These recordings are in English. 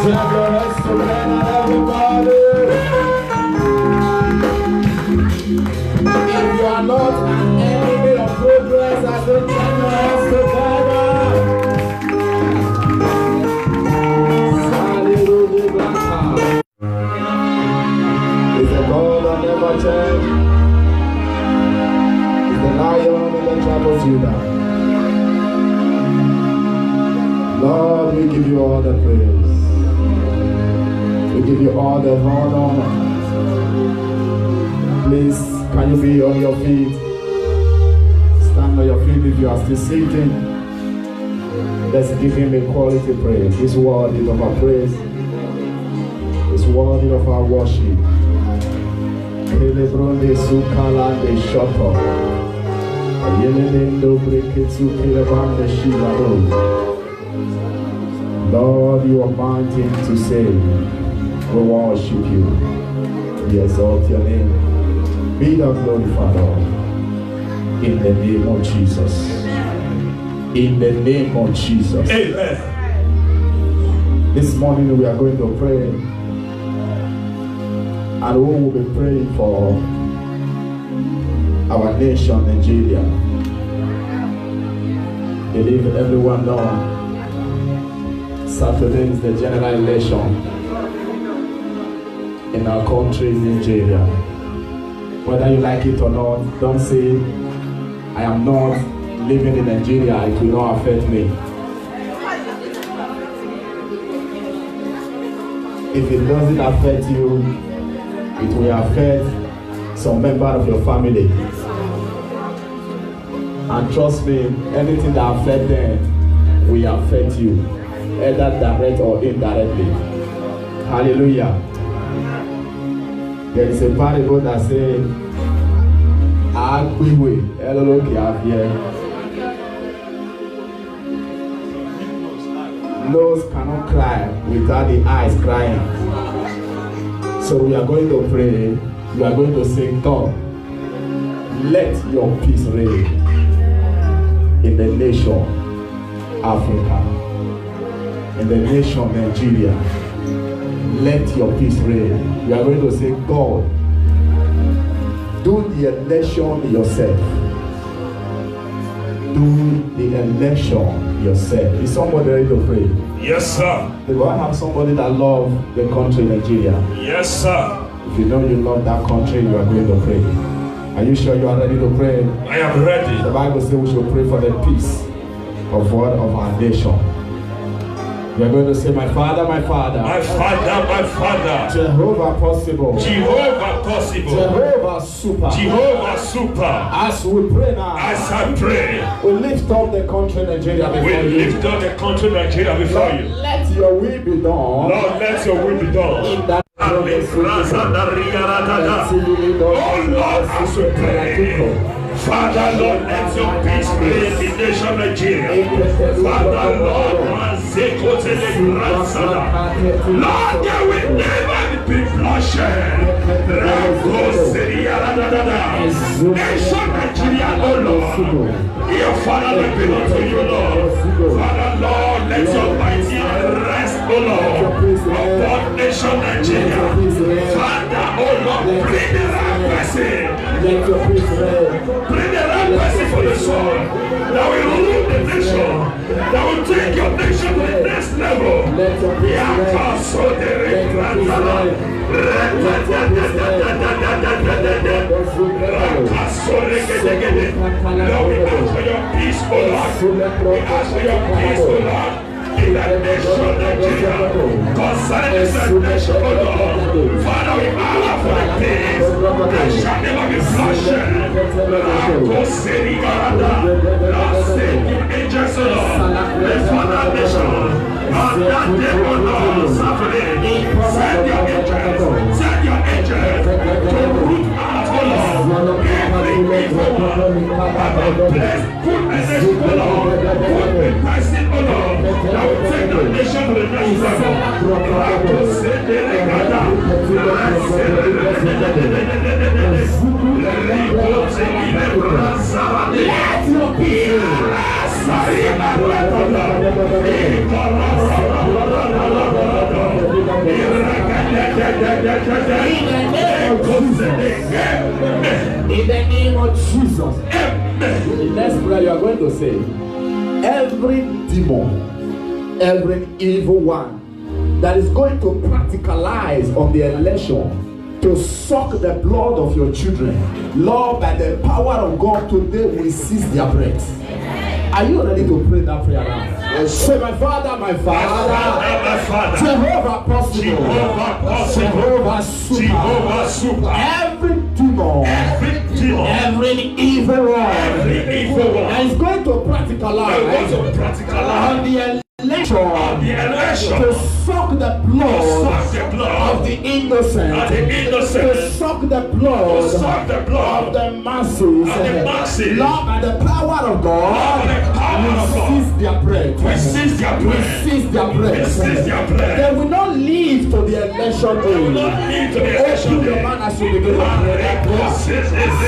If you are not an enemy of progress, I don't tell your hands together. Is the God that never changed. Is the Lion in the tribe of Judah. Lord, we give you all the praise. We give you all the honor. Please, can you be on your feet? Stand on your feet if you are still sitting. Let's give him a quality praise. He's worthy of our praise. He's worthy of our worship. Kelebronde sukalande shoto. Yelelendo breketsu kelebande shilado. Lord, you are mighty to save. We worship you. We exalt your name. Be thou glorified, Lord. In the name of Jesus. In the name of Jesus. Amen. This morning we are going to pray. And we will be praying for our nation, Nigeria. Believe everyone knows. Saturday is the general election in our country, Nigeria. Whether you like it or not, don't say, I am not living in Nigeria, it will not affect me. If it doesn't affect you, it will affect some member of your family. And trust me, anything that affects them will affect you, either direct or indirectly. Hallelujah. There is a parable that says, nose cannot cry without the eyes crying. So we are going to pray. We are going to say, God, let your peace reign in the nation Africa, in the nation Nigeria. Let your peace reign. We are going to say, God, do the election yourself. Do the election yourself. Is somebody ready to pray? Yes, sir. Do I have somebody that loves the country Nigeria? Yes, sir. If you know you love that country, you are going to pray. Are you sure you are ready to pray? I am ready. The Bible says we should pray for the peace of our nation. We are going to say, my Father, my Father. My Father, my Father. Jehovah possible. Jehovah possible. Jehovah super. Jehovah super. As we pray now. As I pray. We lift up the country Nigeria before you. We lift up the country Nigeria before you. Let your will be done. Lord, let your will be done. In that oh Lord, as we pray. Father, Lord, let your peace reign in the nation Nigeria. Father, Lord, Lord, there will never be bloodshed. Nation Nigeria, oh Lord. Your Father will belong to you, Lord. Father, Lord, let your mighty rest, oh Lord, upon nation Nigeria. Father, oh Lord, bring the right person. Let your peace reign. Bring the right person for the soul that will rule the nation, that will take your nation to the next level. Let your peace Lord, we ask for your peace, O Lord. We ask for your peace, O Lord. In the nation Nigeria, concerning this nation, O Lord. Father, we ask for the peace. There shall never be bloodshed. Lord, send your angels, O Lord. Let's find our nation. On that day, O Lord, Saturday, send your angels. Send your angels to root out, O Lord. Every evil one. Bless goodness, O Lord. Good blessing, O Lord. That will take the nation to the next level. Let your peace. every evil one that is going to practicalize on the election to suck the blood of your children, Lord, by the power of God, today we seize their breath. Are you ready to pray that prayer now? Say, my Father, my Father, Jehovah possible, Jehovah super, every demon, every evil one that is going to practicalize on the election to suck the blood of the innocent, to suck the blood of the masses. Lord, by the power of God, we seize their breath. We seize their breath. They will not leave to the election day. Open your man as you begin to pray that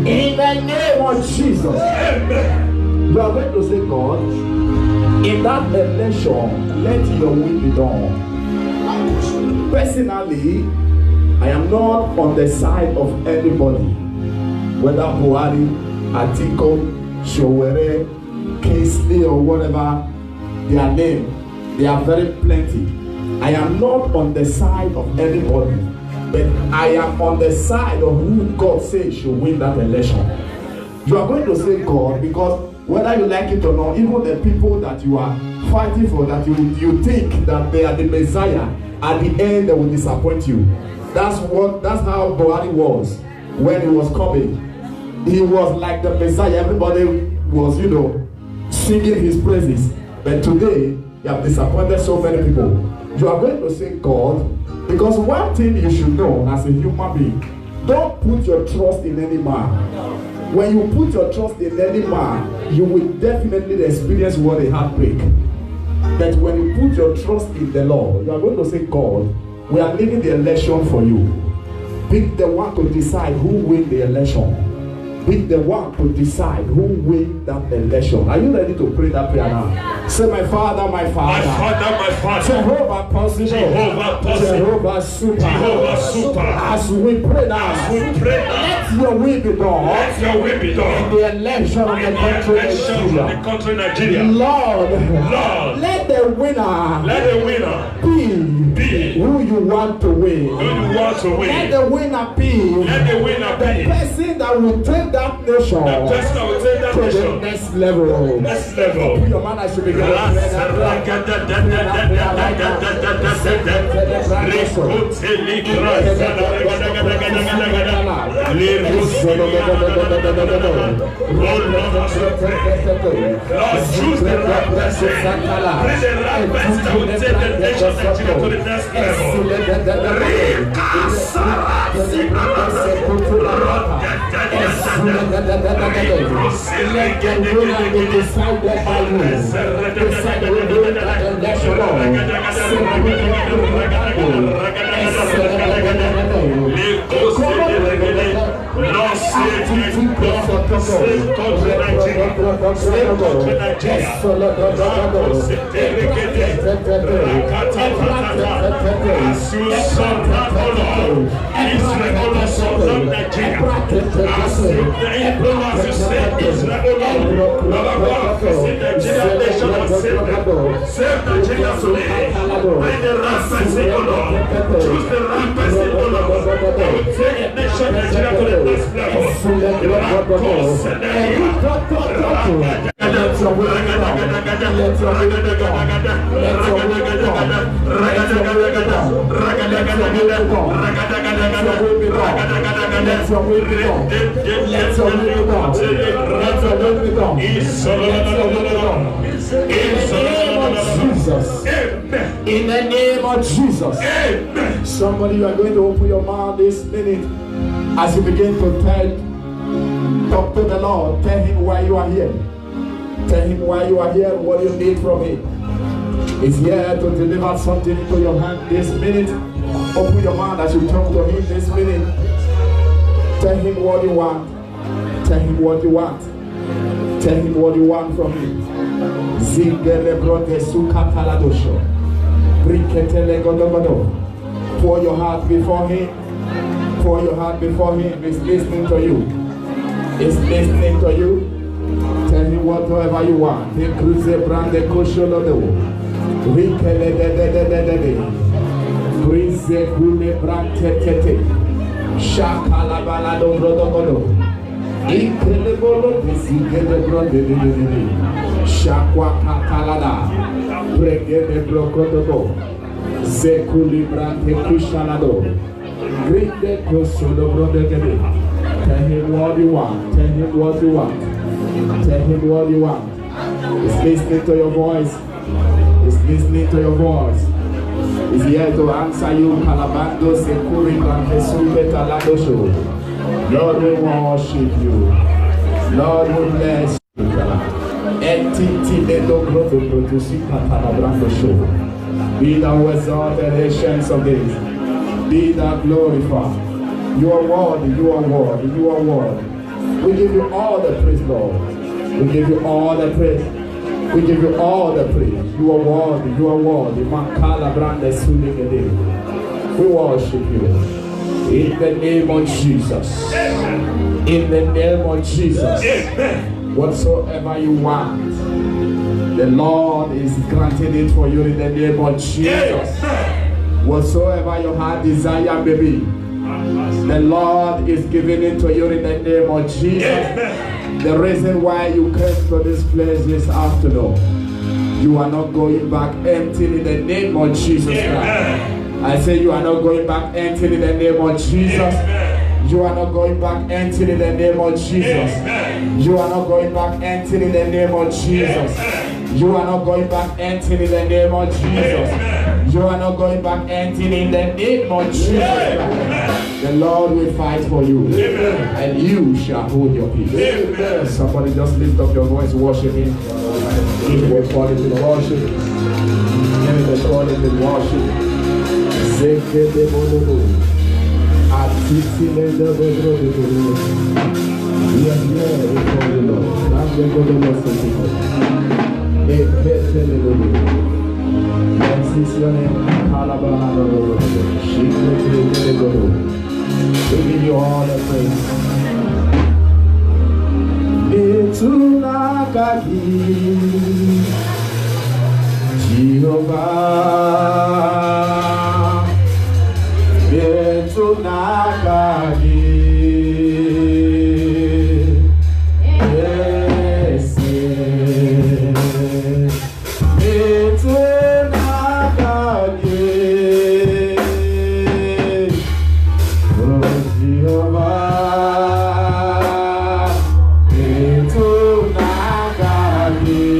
in the name of Jesus, you are going to say, God, in that election, let your will be done. Personally, I am not on the side of anybody, whether Buhari, Atiku, Showere, Kingsley, or whatever their name, they are very plenty. I am not on the side of anybody, but I am on the side of who God says should win that election. You are going to say God, because whether you like it or not, even the people that you are fighting for, that you think that they are the Messiah, at the end they will disappoint you. That's how Buhari was when he was coming. He was like the Messiah. Everybody was, singing his praises. But today, you have disappointed so many people. You are going to say God, because one thing you should know as a human being, don't put your trust in any man. When you put your trust in any man, you will definitely experience what a heartbreak. That when you put your trust in the Lord, you are going to say, God, we are leaving the election for you. Pick the one to decide who wins the election. Pick the one to decide who wins that election. Are you ready to pray that prayer now? Say, my Father, my Father. My Father, my Father. Jehovah possible. Jehovah super. As we pray now, let your will be done. Let your will be done. In the election of the country Nigeria. Lord, let the winner be who you want to win. Let the winner be the person that will take that nation to the next level. Put your man, I should be going to choose the right person. Bring the right person that will take the nation to the next level. In the name of Jesus. Amen. Somebody, you are going to open your mouth this minute as you begin to talk to the Lord. Tell him why you are here. Tell him why you are here, what you need from him. He's here to deliver something into your hand this minute. Open your mouth as you talk to him this minute. Tell him what you want. Tell him what you want. Tell him what you want from him. Pour your heart before him. Pour your heart before him. He's listening to you. He's listening to you. Tell him whatever you want. Shakwa katalada, bregede blokodobo, zekuli brante kushalado, grinde kosodo brodegede. Tell him what you want. Tell him what you want. Tell him what you want. He's listening to your voice. He's listening to your voice. He's here to answer you. Kalabando sekuri brante subeta lado show. Lord, we worship you. Lord, we bless you. Be thou exalted, ancients of days. Be thou glorified. You are worthy, you are worthy, you are worthy. We give you all the praise, Lord. We give you all the praise. We give you all the praise. You are worthy, you are worthy. We worship you. In the name of Jesus. In the name of Jesus. Whatsoever you want, the Lord is granting it for you in the name of Jesus. Whatsoever your heart desire, baby, the Lord is giving it to you in the name of Jesus. The reason why you came to this place this afternoon, you are not going back empty in the name of Jesus Christ. I say you are not going back empty in the name of Jesus. You are not going back empty in the name of Jesus. You are not going back empty in the name of Jesus. You are not going back empty in the name of Jesus. You are not going back empty in the name of Jesus. The Lord will fight for you. And you shall hold your peace. Somebody just lift up your voice, worship him. Give him a quality of worship. Give him a quality of worship. We are here before the Lord. That's the God of we give you all the praise. Jehovah, Betunagadi. Jehovah, Betunagadi.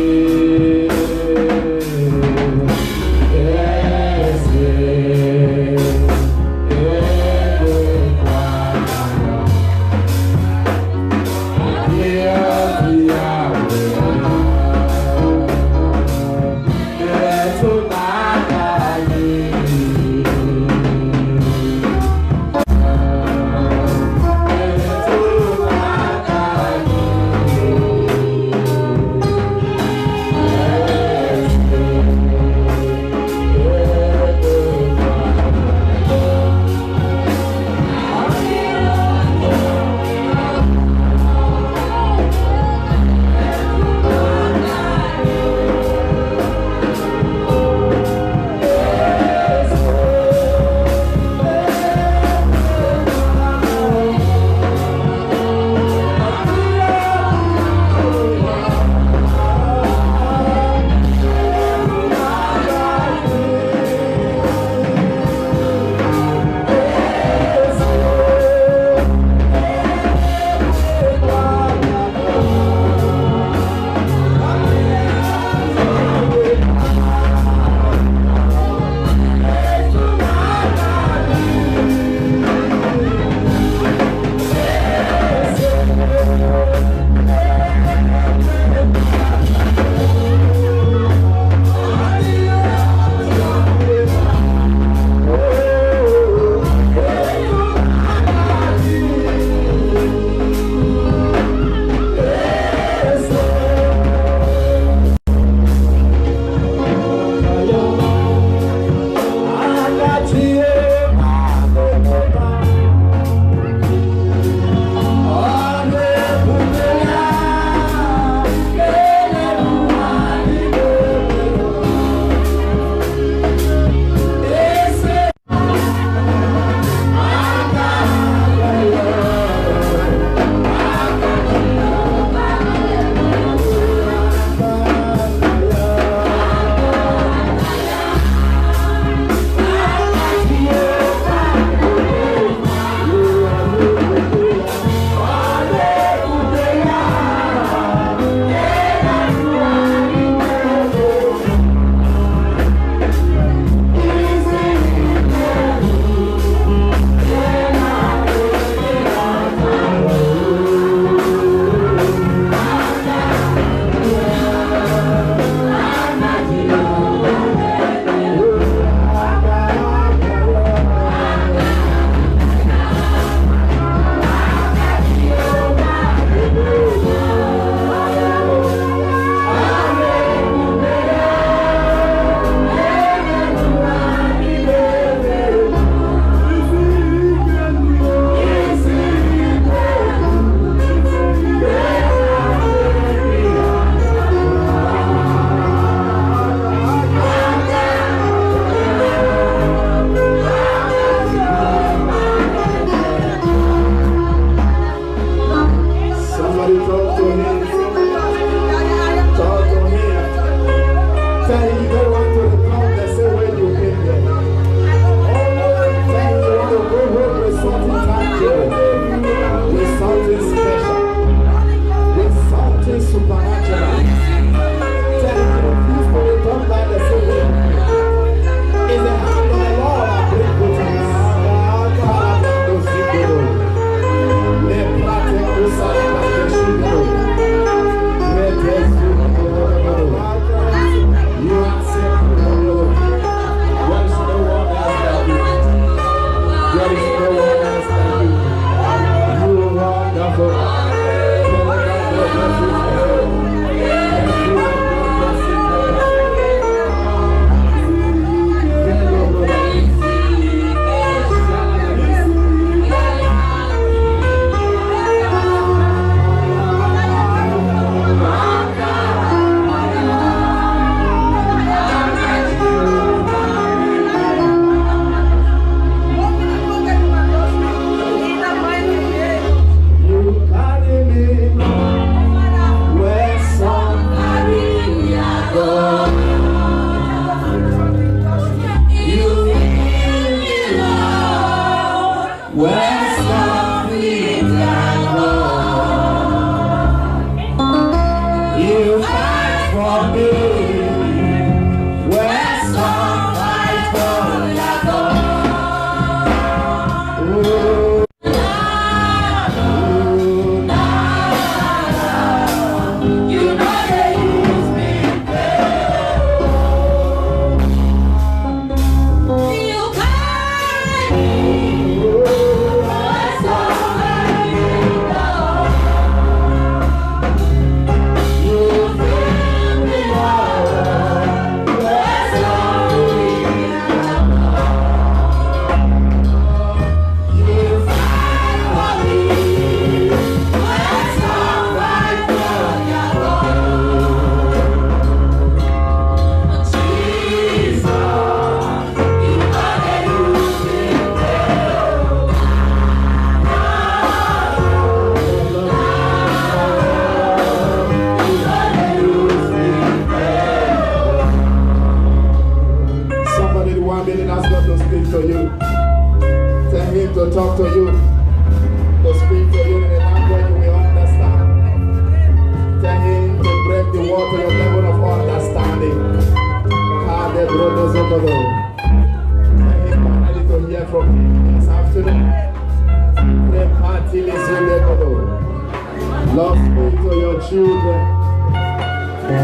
Lord, speak to your children.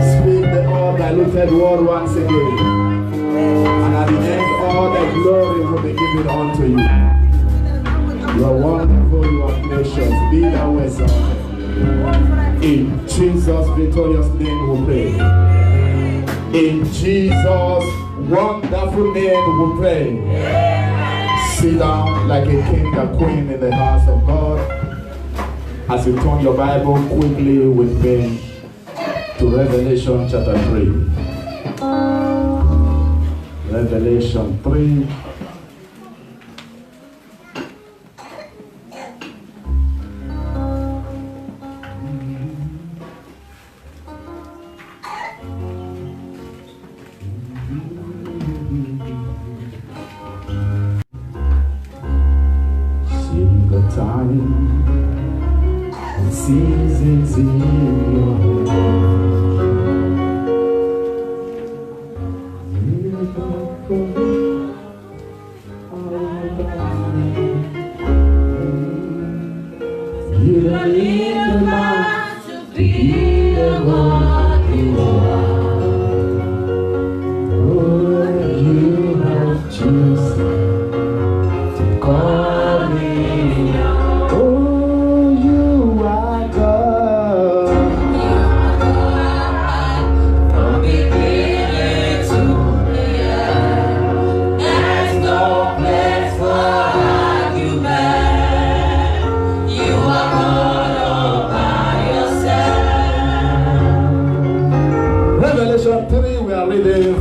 Speak the all-diluted word once again. And at the end, all the glory will be given unto you. You are wonderful, you are gracious. Be thou exalted. In Jesus' victorious name we pray. In Jesus' wonderful name we pray. Sit down like a king or queen in the house of God. As you turn your Bible quickly with me to Revelation chapter 3. Revelation 3. Seasons in your you don't need a man to be the one you are. Oh, you have chosen to call me.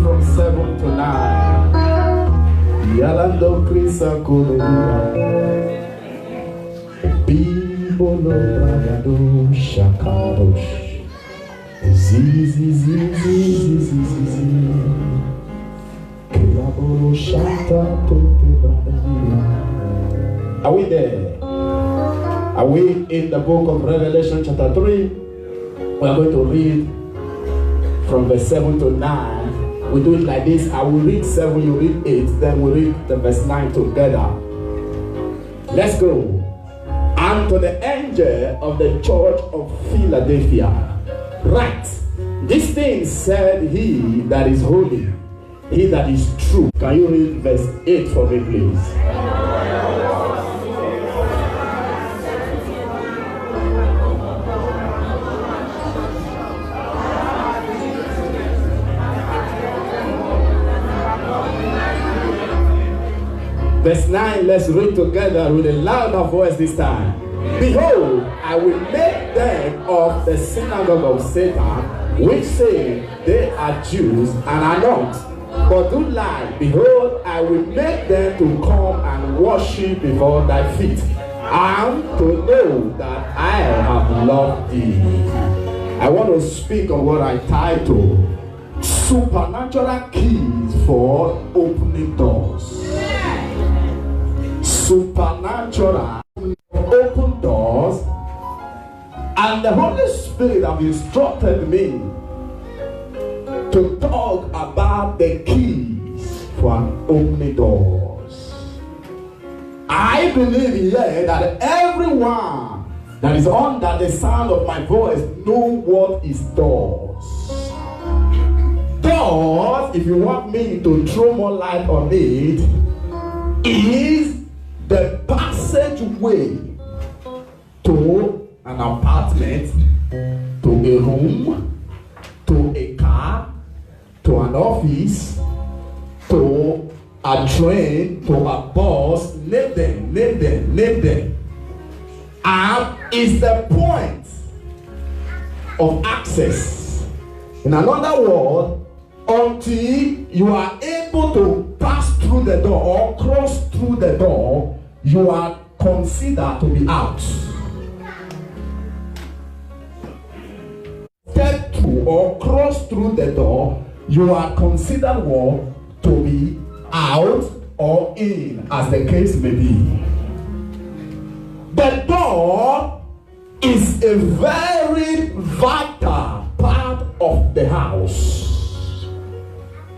From 7 to 9. Yalando Krisa Korea Bibolo Bragado Shakadosh Zizi Kilabolo Shanta Tote Bragada. Are we there? Are we in the book of Revelation chapter 3? We are going to read from verse 7 to 9. We do it like this. I will read 7, you read 8, then we read the verse 9 together. Let's go. And to the angel of the church of Philadelphia, write, this thing said he that is holy, he that is true. Can you read verse 8 for me, please? Verse 9, let's read together with a louder voice this time. Behold, I will make them of the synagogue of Satan, which say they are Jews and are not, but do lie. Behold, I will make them to come and worship before thy feet, and to know that I have loved thee. I want to speak on what I title Supernatural Keys for Opening Doors. Supernatural open doors, and the Holy Spirit have instructed me to talk about the keys for opening doors. I believe here that everyone that is under the sound of my voice know what is doors. Doors, if you want me to throw more light on it, is the passageway to an apartment, to a room, to a car, to an office, to a train, to a bus, name them. And is the point of access. In another word, until you are able to pass through the door or cross through the door, you are considered to be out. Step through or cross through the door, you are considered what? To be out or in, as the case may be. The door is a very vital part of the house.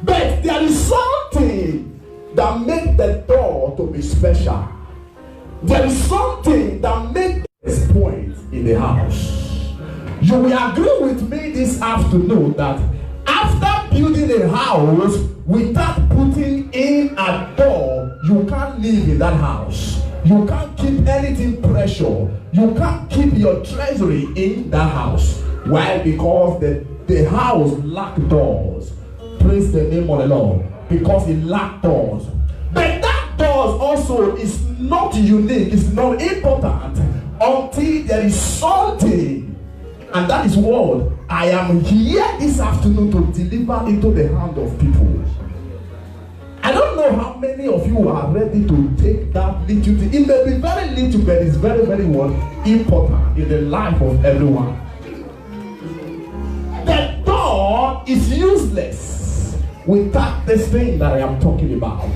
But there is something that makes the door to be special. There is something that makes this point in the house. You will agree with me this afternoon that after building a house without putting in a door, you can't live in that house. You can't keep anything precious. You can't keep your treasury in that house. Why? Because the house lacks doors. Praise the name of the Lord. Because it lacks doors. But that doors also is not unique. It's not important until there is something. And that is what I am here this afternoon to deliver into the hand of people. I don't know how many of you are ready to take that little thing. It may be very little, but it's very, very important in the life of everyone. The door is useless without this thing that I am talking about.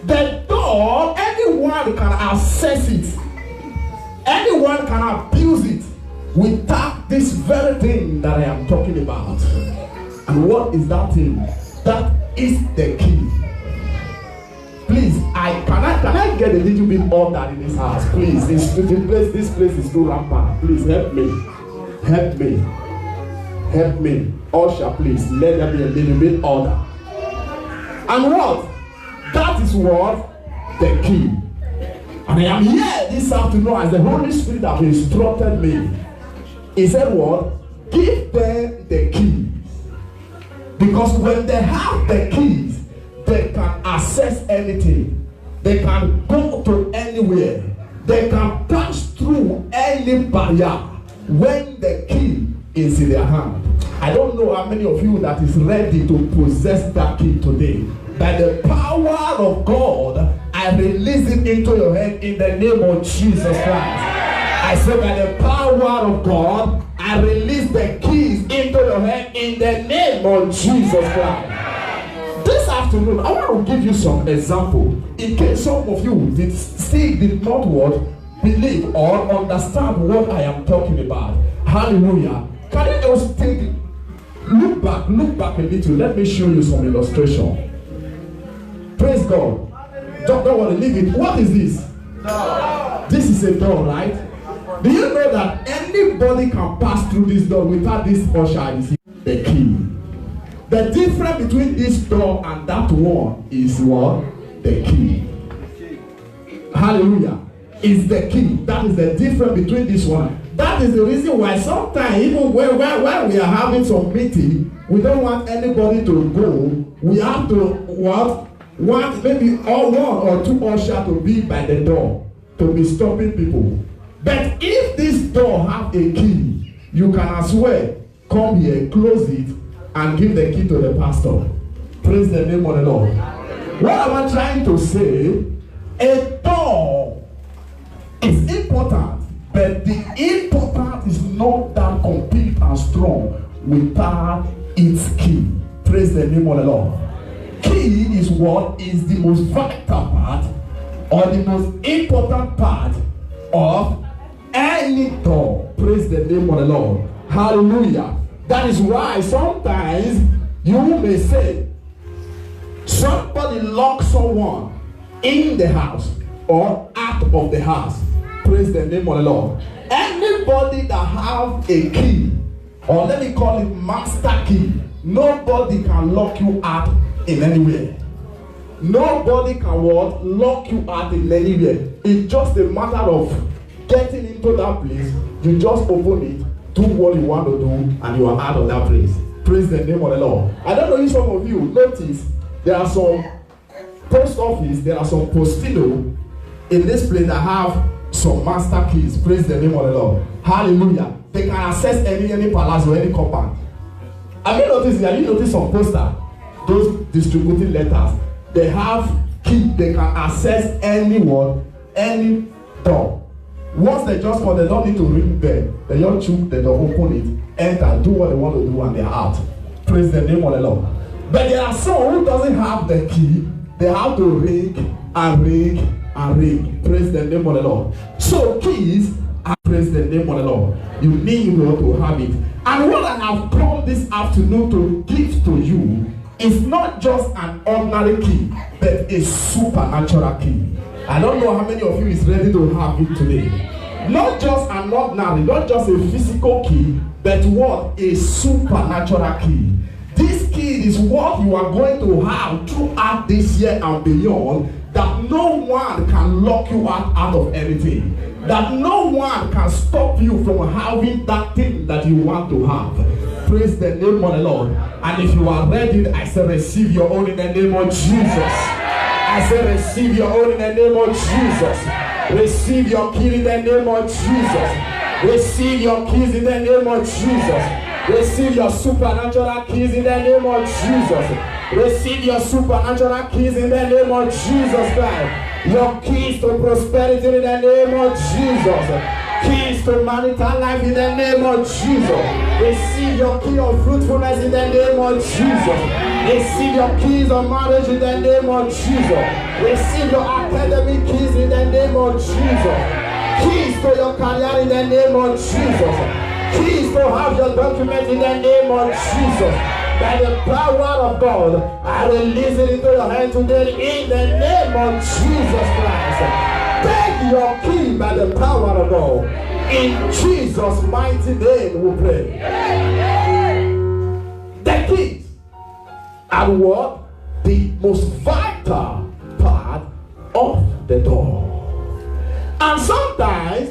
The door, anyone can access it. Anyone can abuse it without this very thing that I am talking about. And what is that thing? That is the key. Please, can I get a little bit order in this house? Please, this place is too rampant. Please help me. Help me. Help me. Usher, please, let there be a little bit order. And what? That is what? The key. And I am here this afternoon as the Holy Spirit has instructed me. He said what? Give them the keys. Because when they have the keys, they can access anything. They can go to anywhere. They can pass through any barrier when the key is in their hand. I don't know how many of you that is ready to possess that key today. By the power of God, I release it into your hand in the name of Jesus Christ. I say by the power of God, I release the keys into your hand in the name of Jesus Christ. This afternoon, I want to give you some example in case some of you did not believe or understand what I am talking about. Hallelujah. Can you just look back a little. Let me show you some illustration. Praise God. Don't worry, leave it. What is this? Door. This is a door, right? Do you know that anybody can pass through this door without this usher? Is the key. The difference between this door and that one is what? The key. Hallelujah. Is the key. That is the difference between this one. That is the reason why sometimes even when we are having some meeting, we don't want anybody to go. We have to what? Want maybe one or two ushers to be by the door to be stopping people. But if this door have a key, you can as well come here, close it, and give the key to the pastor. Praise the name of the Lord. What am I trying to say? A door is important, but the important is not that complete and strong without its key. Praise the name of the Lord. Key is what is the most vital part or the most important part of any door. Praise the name of the Lord. Hallelujah. That is why sometimes you may say somebody locks someone in the house or out of the house. Praise the name of the Lord. Anybody that have a key, or let me call it master key, nobody can lock you out in anywhere. Nobody can what? Lock you out in anywhere. It's just a matter of getting into that place. You just open it, do what you want to do, and you are out of that place. Praise the name of the Lord. I don't know if some of you notice there are some post office, there are some postino in this place that have some master keys. Praise the name of the Lord. Hallelujah. They can access any palace or any compound. Have you noticed some poster? Those distributing letters, they have key. They can access anyone, any door. Once they just call, they don't need to ring bell. They just choose, they don't open it, enter, do what they want to do, and they're out. Praise the name of the Lord. But there are some who doesn't have the key. They have to ring and ring and ring. Praise the name of the Lord. So keys, and praise the name of the Lord. You need to have it. And what I have come this afternoon to give to you is not just an ordinary key, but a supernatural key. I don't know how many of you is ready to have it today. Not just an ordinary, not just a physical key, but what? A supernatural key. This key is what you are going to have throughout this year and beyond, that no one can lock you out of anything. That no one can stop you from having that thing that you want to have. Praise the name of the Lord. And if you are ready, I say receive your own in the name of Jesus. I say receive your own in the name of Jesus. Receive your key in the name of Jesus. Receive your keys in the name of Jesus. Receive your supernatural keys in the name of Jesus. Receive your supernatural keys in the name of Jesus Christ. Your keys to prosperity in the name of Jesus. Keys to marital life in the name of Jesus. Receive your key of fruitfulness in the name of Jesus. Receive your keys of marriage in the name of Jesus. Receive your academic keys in the name of Jesus. Keys to your career in the name of Jesus. Keys to have your documents in the name of Jesus. By the power of God, I release it into your hand today in the name of Jesus Christ. Take your key by the power of God. In Jesus' mighty name we pray. The keys are what? The most vital part of the door. And sometimes,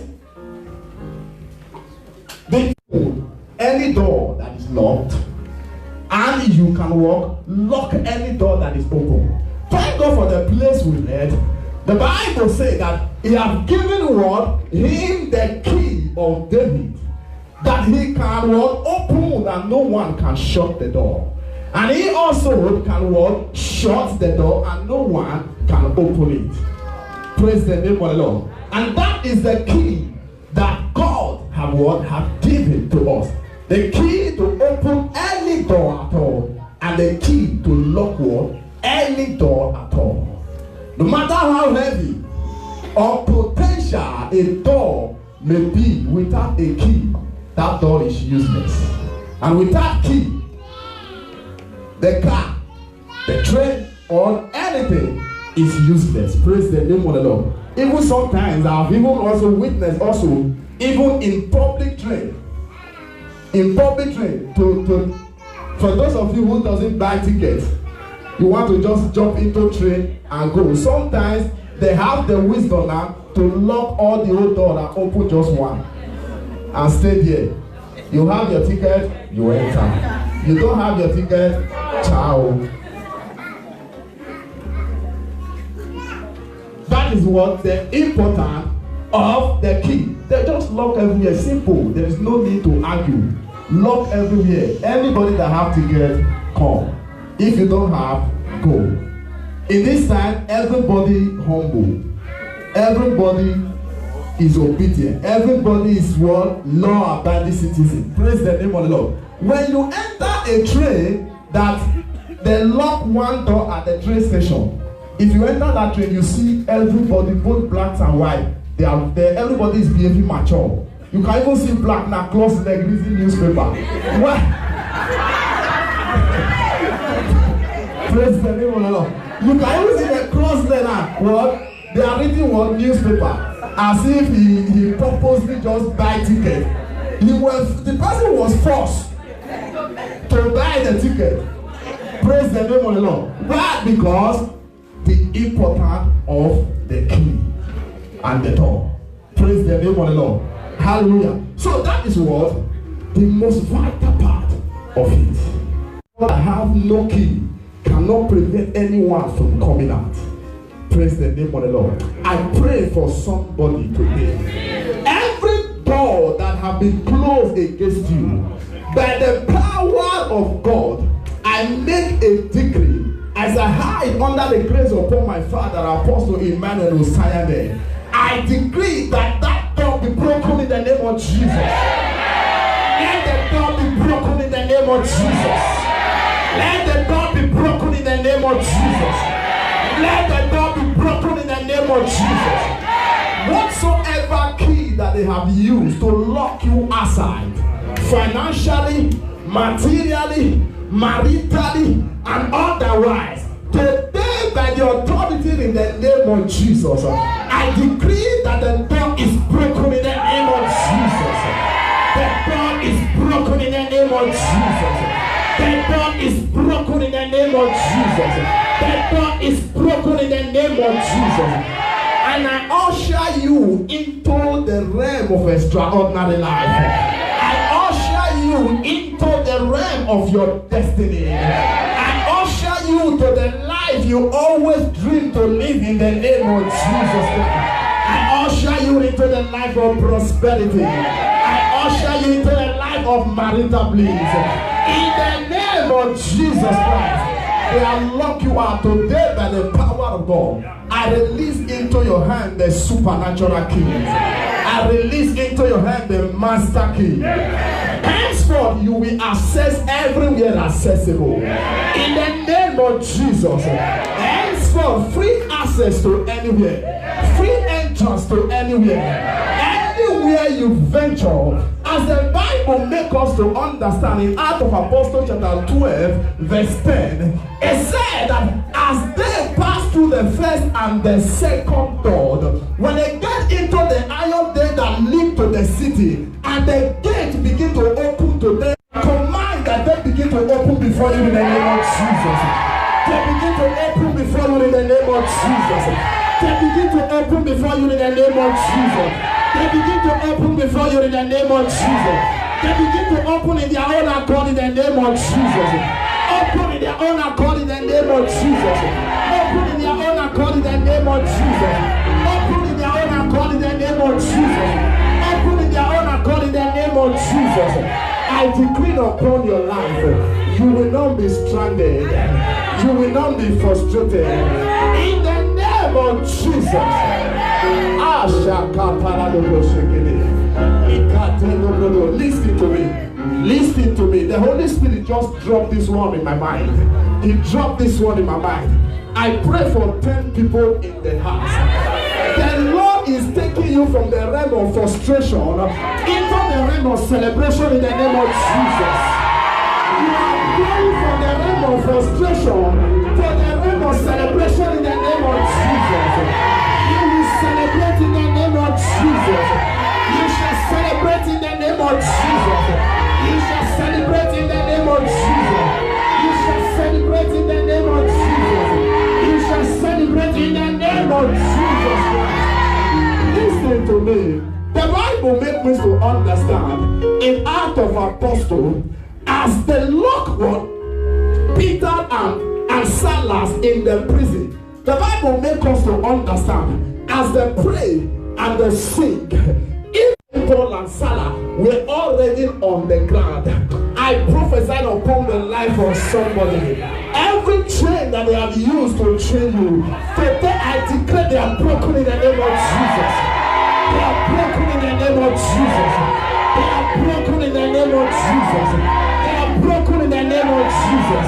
any door that is locked, and you can lock any door that is open. Thank God for the place we read. The Bible says that he has given what? Him the key of David, that he can open and no one can shut the door. And he also can shut the door and no one can open it. Praise the name of the Lord. And that is the key that God have given to us. The key to open any door at all, and the key to lock any door at all. No matter how heavy or potential a door may be, without a key, that door is useless. And without key, the car, the train, or anything is useless. Praise the name of the Lord. Even sometimes I've even also witnessed even in public train. In public train, for those of you who doesn't buy tickets, you want to just jump into train and go. Sometimes they have the wisdom now to lock all the old doors and open just one and stay there. You have your ticket, you enter. You don't have your ticket, ciao. That is what the importance of the key. They just lock everywhere. Simple. There is no need to argue. Lock everywhere. Anybody that have ticket, come. If you don't have, go. In this time, everybody humble. Everybody is obedient. Everybody is law-abiding citizen. Praise the name of the Lord. When you enter a train that they lock one door at the train station, if you enter that train, you see everybody, both blacks and white. Everybody is behaving mature. You can even see black now close leg reading newspaper. What? Praise the name of the Lord. You can even see the cross leg now. What? They are reading newspaper. As if he purposely just buy ticket. The person was forced to buy the ticket. Praise the name of the Lord. Why? Because the importance of the key and the door. Praise the name of the Lord. Hallelujah. So that is what the most vital part of it. I have no key cannot prevent anyone from coming out. Praise the name of the Lord. I pray for somebody today. Every door that have been closed against you, by the power of God, I make a decree as I hide under the grace upon my father, Apostle Emmanuel Osayane. I decree that door be broken in the name of Jesus. Let the door be broken in the name of Jesus. Let the door be broken in the name of Jesus. Let the door be broken in the name of Jesus. Whatsoever key that they have used to lock you aside, financially, materially, maritally, and otherwise, today by the authority in the name of Jesus, I decree that the door is broken in the of Jesus. The door is broken in the name of Jesus. The door is broken in the name of Jesus. And I usher you into the realm of extraordinary life. I usher you into the realm of your destiny. I usher you to the life you always dreamed to live in the name of Jesus Christ. I usher you into the life of prosperity. I usher you into the life of marital bliss. In the name of Jesus Christ. They unlock you out today by the power of God. I release into your hand the supernatural keys. I release into your hand the master key. Henceforth, you will access everywhere accessible. In the name of Jesus. Henceforth, free access to anywhere. Free entrance to anywhere. Anywhere you venture. As the Bible makes us to understand in Acts of Apostles chapter 12 verse 10, it said that as they passed through the first and the second door, when they get into the iron gate that lead to the city, and the gate begin to open to them, command that they begin to open before you in the name of Jesus. They begin to open before you in the name of Jesus. They begin to open before you in the name of Jesus. They begin to open before you in the name of Jesus. They begin to open in their own accord in the name of Jesus. Open in their own accord in the name of Jesus. Open in their own accord in the name of Jesus. Open in their own accord in the name of Jesus. Open in their own accord in the name of Jesus. I decree upon your life, you will not be stranded. You will not be frustrated. In the name of Jesus. Listen to me. Listen to me. The Holy Spirit just dropped this one in my mind. He dropped this one in my mind. I pray for 10 people in the house. The Lord is taking you from the realm of frustration into the realm of celebration in the name of Jesus. You are going from the realm of frustration to the realm of celebration in the name of Jesus. You will celebrate in the name of Jesus. You shall celebrate in the name of Jesus. You shall celebrate in the name of Jesus. You shall celebrate in the name of Jesus. You shall celebrate in the name of Jesus. Listen to me. The Bible makes me to understand in Acts of Apostles, as the locked Peter and Silas in the prison, the Bible makes us to understand as they pray and they sing, even Paul and Silas were already on the ground. I prophesied upon the life of somebody. Every chain that they have used to chain you, today I declare they are broken in the name of Jesus. They are broken in the name of Jesus. They are broken in the name of Jesus. They are broken in the name of Jesus.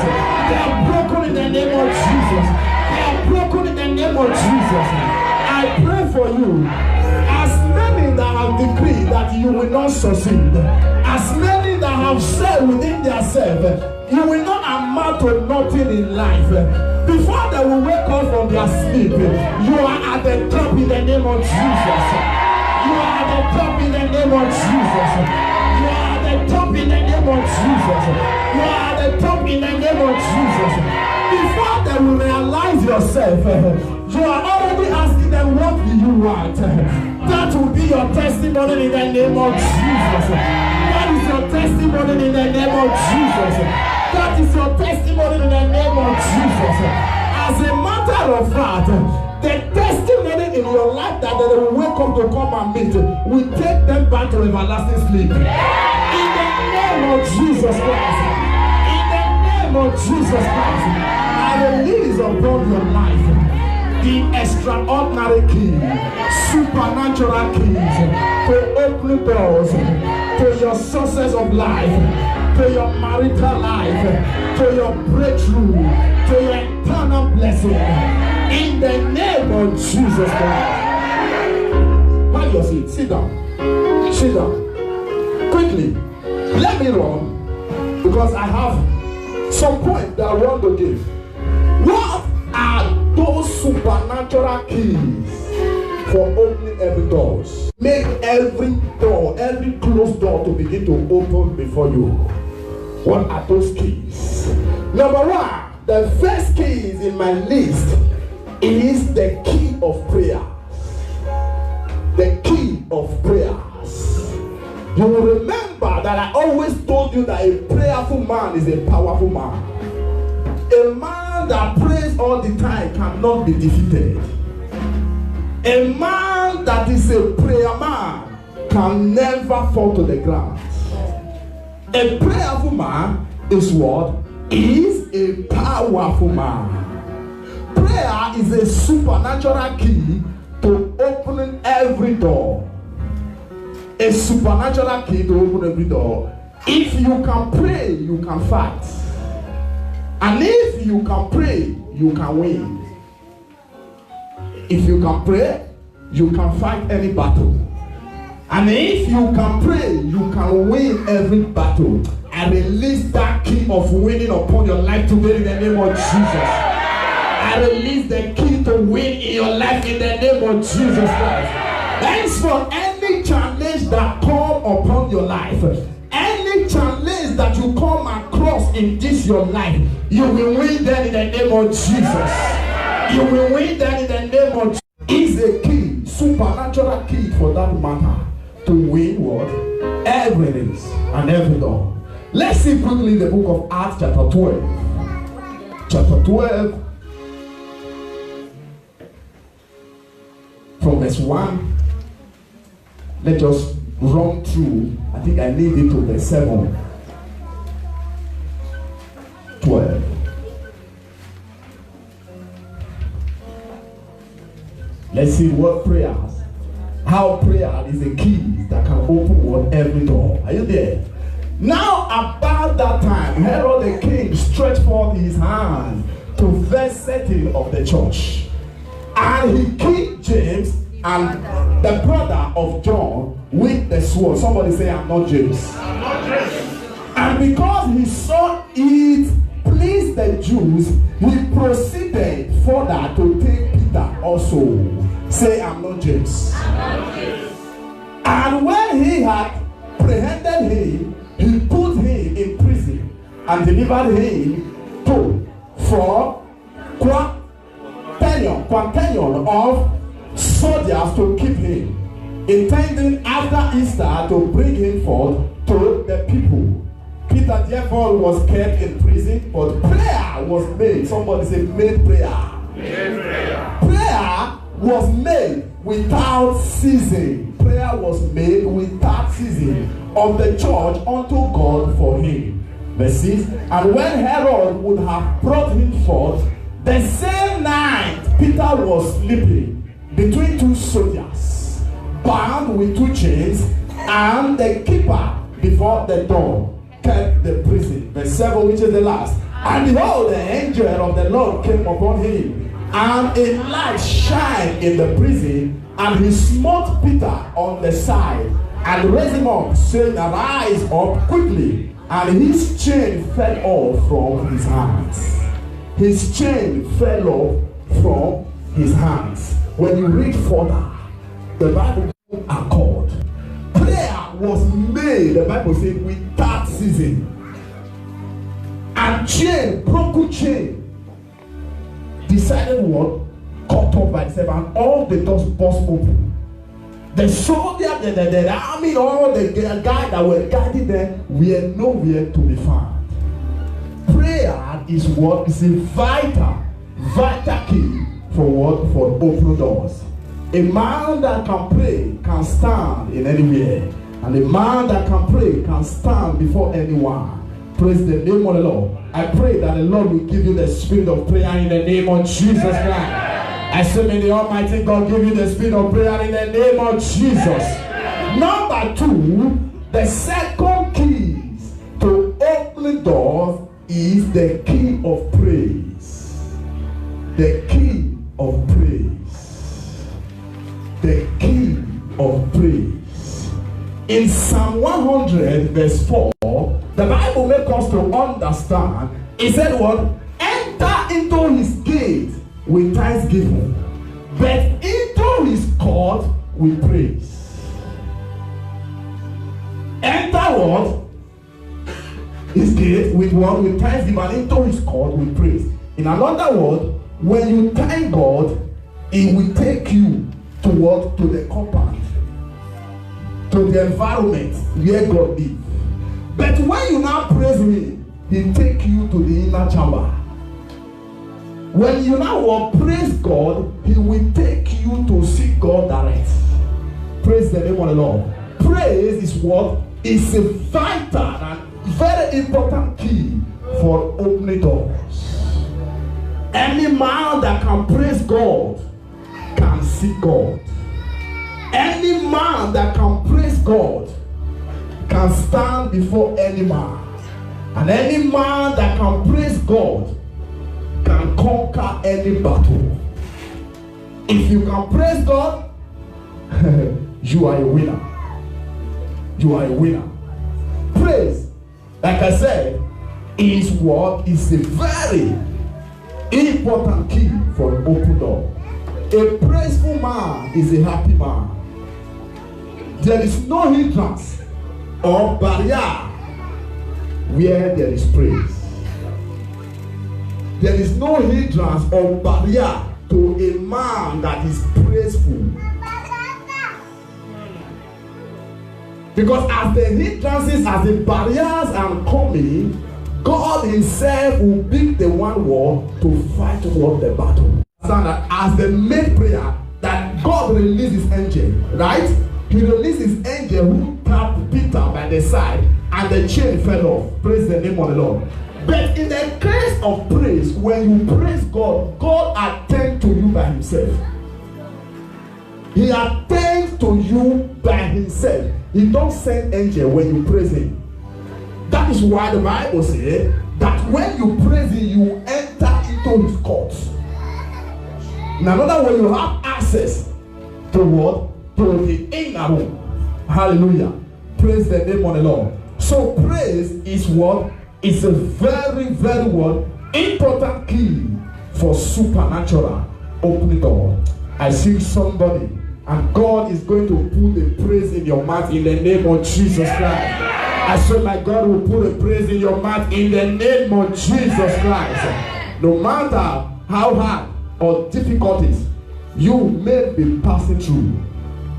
They are broken in the name of Jesus. They are broken in the name of Jesus. I pray for you. As many that have decreed that you will not succeed, as many that have said within themselves, you will not amount to nothing in life. Before they will wake up from their sleep, you are at the top in the name of Jesus. You are at the top in the name of Jesus. You are at the top in the name of Jesus. You are at the top in the name of Jesus. Before they will realize yourself, you are already asking them, what do you want? That will be your testimony in the name of Jesus. That is your testimony in the name of Jesus. That is your testimony in the name of Jesus. As a matter of fact, the testimony in your life that they will wake up to come and meet will take them back to everlasting sleep. In the name of Jesus Christ. In the name of Jesus Christ. I release upon your life the extraordinary key, supernatural keys to open doors to your sources of life, to your marital life, to your breakthrough, to your eternal blessing. In the name of Jesus Christ. Find your seat. Sit down. Sit down. Quickly. Let me run, because I have some point that I want to give. What are those supernatural keys for opening every door? Make every door, every closed door to begin to open before you. What are those keys? Number one, the first key in my list is the key of prayer. The key of prayers. You will remember that I always told you that a prayerful man is a powerful man. A man that prays all the time cannot be defeated. A man that is a prayer man can never fall to the ground. A prayerful man is what? Is a powerful man. Prayer is a supernatural key to opening every door. A supernatural key to open every door. If you can pray, you can fight. And if you can pray, you can win. If you can pray, you can fight any battle. And if you can pray, you can win every battle. I release that key of winning upon your life today in the name of Jesus. I release the key to win in your life in the name of Jesus Christ. Henceforth, any challenge that come upon your life, any challenge that you come across in this your life, you will win them in the name of Jesus. You will win them in the name of Jesus. Is a key, supernatural key for that matter, to win what? Every race and every door. Let's see quickly the book of Acts chapter 12. Chapter 12 from verse 1. Let's just run through. I think I need it to verse 7. 12. Let's see what prayers, how prayer is a key that can open what? Every door. Are you there? Now about that time, Herod the king stretched forth his hand to visit of the church. And he killed James and the brother of John with the sword. Somebody say, I'm not James. I'm not James. And because he saw it pleased the Jews, he proceeded further to take Peter also. Say, I'm not James. I'm not James. And when he had apprehended him, he put him in prison and delivered him for quaternion of soldiers to keep him, intending after Easter to bring him forth to the people. Peter therefore was kept in prison, but prayer was made. Somebody say, made prayer. Made prayer. Prayer was made without ceasing. Prayer was made without ceasing of the church unto God for him. Verse 6. And when Herod would have brought him forth, the same night Peter was sleeping between two soldiers, bound with two chains, and the keeper before the door kept the prison. Verse 7, which is the last. And behold, the angel of the Lord came upon him, and a light shined in the prison, and he smote Peter on the side, and raised him up, saying, Arise up quickly. And his chain fell off from his hands. His chain fell off from his hands. When you read further, the Bible accord. Prayer was made, the Bible says, without ceasing. And chain, broken chain, decided what? Cut off by itself, and all the doors burst open. The soldier, the army, all the guys that were guarding them were nowhere to be found. Prayer is what is a vital key for what? For open doors. A man that can pray can stand in anywhere, and a man that can pray can stand before anyone. Praise the name of the Lord. I pray that the Lord will give you the spirit of prayer in the name of Jesus Christ. I say, may the Almighty God give you the spirit of prayer in the name of Jesus. Number 2, the second key to open doors is the key of praise. The key of praise. The key of praise. In Psalm 100 verse 4, the Bible makes us to understand. It said what? Enter into his gate with thanksgiving, but into his court with praise. Enter what? his gate with what? With thanksgiving, and into his court with praise. In another word, when you thank God, he will take you to what? To the compound, to the environment where God lives. But when you now praise him, he take you to the inner chamber. When you now praise God, he will take you to see God direct. Praise the name of the Lord. Praise is what? Is a vital and very important key for opening doors. Any man that can praise God can see God. Any man that can praise God can stand before any man. And any man that can praise God can conquer any battle. If you can praise God, you are a winner. You are a winner. Praise, like I said, is what is a very important key for an open door. A praiseful man is a happy man. There is no hindrance or barrier where there is praise. There is no hindrance or barrier to a man that is praiseful. Because as the hindrances, as the barriers are coming, God himself will be the one war to fight toward the battle. So that as the main prayer, that God releases angel, right? He released his angel who tapped Peter by the side and the chain fell off. Praise the name of the Lord. But in the case of praise, when you praise God, God attends to you by himself. He attends to you by himself. He don't send angel when you praise him. That is why the Bible says that when you praise him, you enter into his courts. In another way, you have access to what? To the inner room. Hallelujah. Praise the name of the Lord. So praise is what? It's a very, very what? Important key for supernatural opening door. I see somebody, and God is going to put the praise in your mouth in the name of Jesus Christ. I said, my God will put a praise in your mouth in the name of Jesus Christ. No matter how hard or difficulties you may be passing through,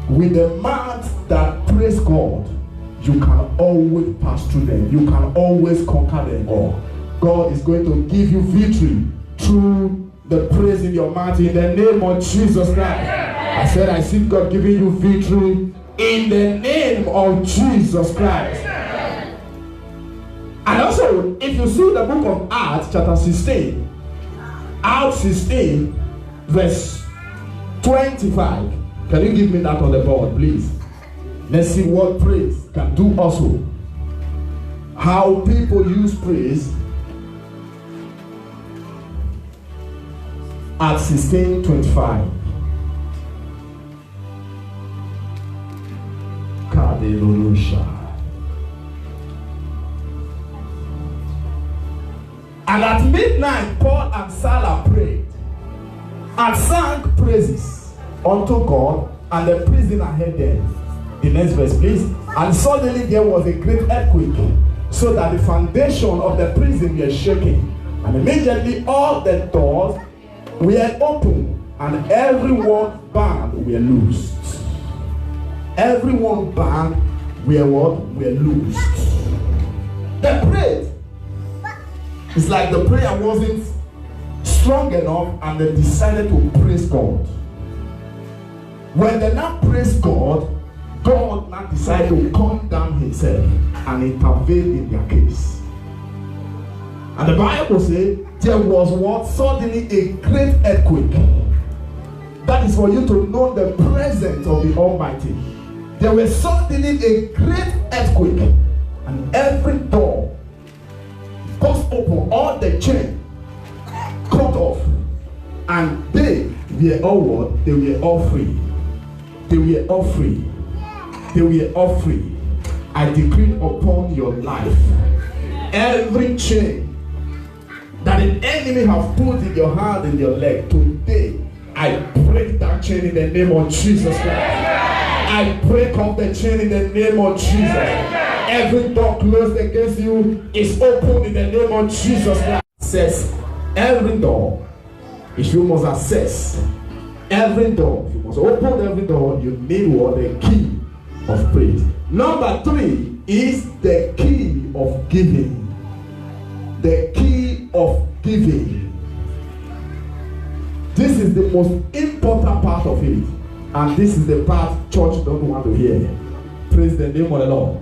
with the mouth that praise God, you can always pass through them. You can always conquer them all. God is going to give you victory through the praise in your mouth in the name of Jesus Christ. I said, I see God giving you victory in the name of Jesus Christ. And also, if you see the book of Acts, chapter 16, Acts 16, verse 25. Can you give me that on the board, please? Let's see what praise can do also. How people use praise. At 16:25. And at midnight, Paul and Silas prayed and sang praises unto God, and the prisoner heard them. The next verse, please. And suddenly there was a great earthquake, so that the foundation of the prison were shaking. And immediately all the doors were open, and everyone bound were loosed. Everyone bound were what? Were loosed. They prayed. It's like the prayer wasn't strong enough, and they decided to praise God. When they now praise God, God now decided to come down himself and intervene in their case. And the Bible says there was what? Suddenly a great earthquake. That is for you to know the presence of the Almighty. There was suddenly a great earthquake, and every door burst open, all the chain cut off, and they were all what? They were all free. They were all free. They were all free. I decree upon your life, every chain that an enemy have put in your hand and your leg, today I break that chain in the name of Jesus Christ. I break off the chain in the name of Jesus. Every door closed against you is open in the name of Jesus Christ. Says every door, if you must access every door, you must open every door, you need what? The key of praise. Number 3 is the key of giving. The key of giving. This is the most important part of it. And this is the part church don't want to hear. Praise the name of the Lord.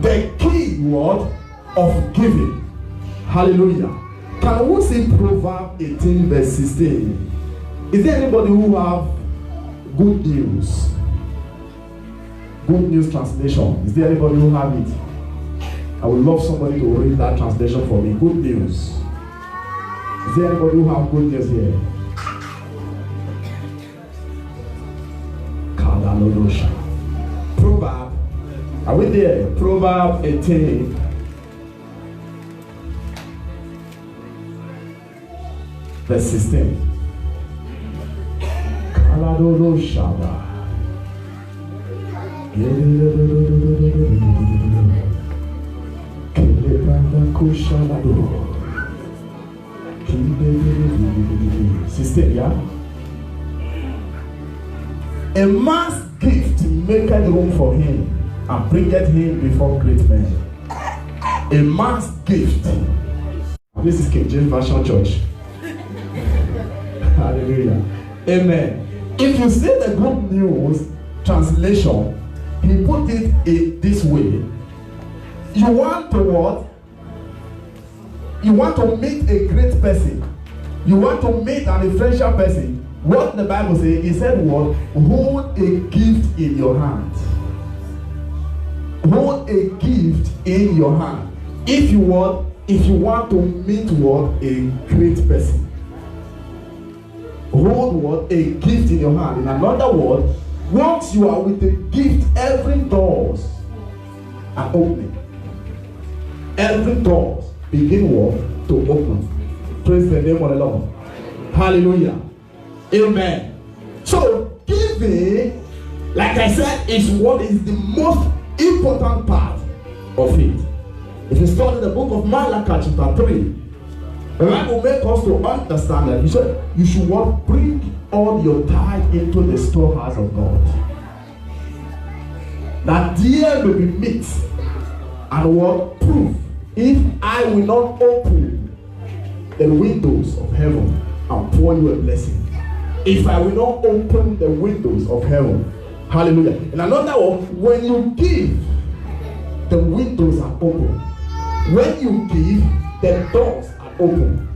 The key word of giving. Hallelujah. Can we see Proverbs 18 verse 16? Is there anybody who have good news? Good news translation. Is there anybody who have it? I would love somebody to read that translation for me. Good news. Is there anybody who have good news here? Proverb. Are we there? Proverb 18. Verse 16. Sister, yeah? A man's gift maketh room for him and bringeth him before great men. A man's gift. This is King James Version Church. Hallelujah. Amen. If you see the Good News translation, he put it in this way. You want to what? You want to meet a great person. You want to meet an influential person. What the Bible says, it said what? Hold a gift in your hand. Hold a gift in your hand. If you want to meet what? A great person. Hold what? A gift in your hand. In another word, once you are with a gift, every doors are opening. Every doors begin what? To open. Praise the name of the Lord. Hallelujah. Amen. So giving, like I said, is what is the most important part of it. If you study the book of Malachi chapter 3, the Bible makes us to understand that you should what? Bring all your tithe into the storehouse of God, that there may be meat and what? Proof. If I will not open the windows of heaven and pour you a blessing, if I will not open the windows of heaven, hallelujah. In another word, when you give, the windows are open. When you give, the doors are open.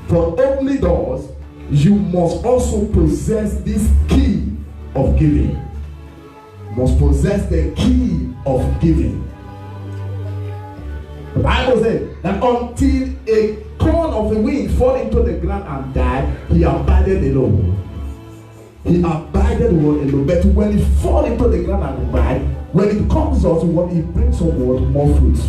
For opening doors, you must also possess this key of giving. You must possess the key of giving. The Bible says that until a corn of the wind fall into the ground and die, he abided alone. He abided alone. But when it fall into the ground and die, when it comes out, what it brings forward more fruits.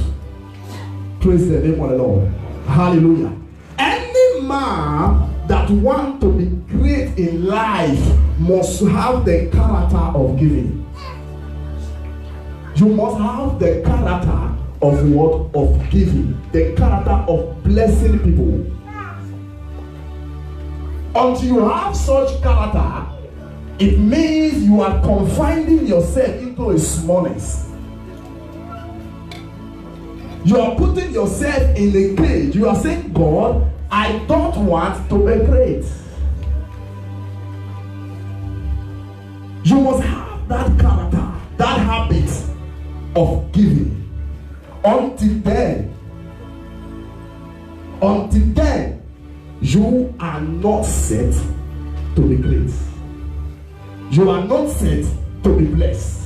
Praise the name of the Lord. Hallelujah. Any man that wants to be great in life must have the character of giving. You must have the character of what? Of giving. The character of blessing people. Until you have such character, it means you are confining yourself into a smallness. You are putting yourself in a cage. You are saying, God, I don't want to be great. You must have that character, that habit of giving. Until then, you are not set to be great. You are not set to be blessed.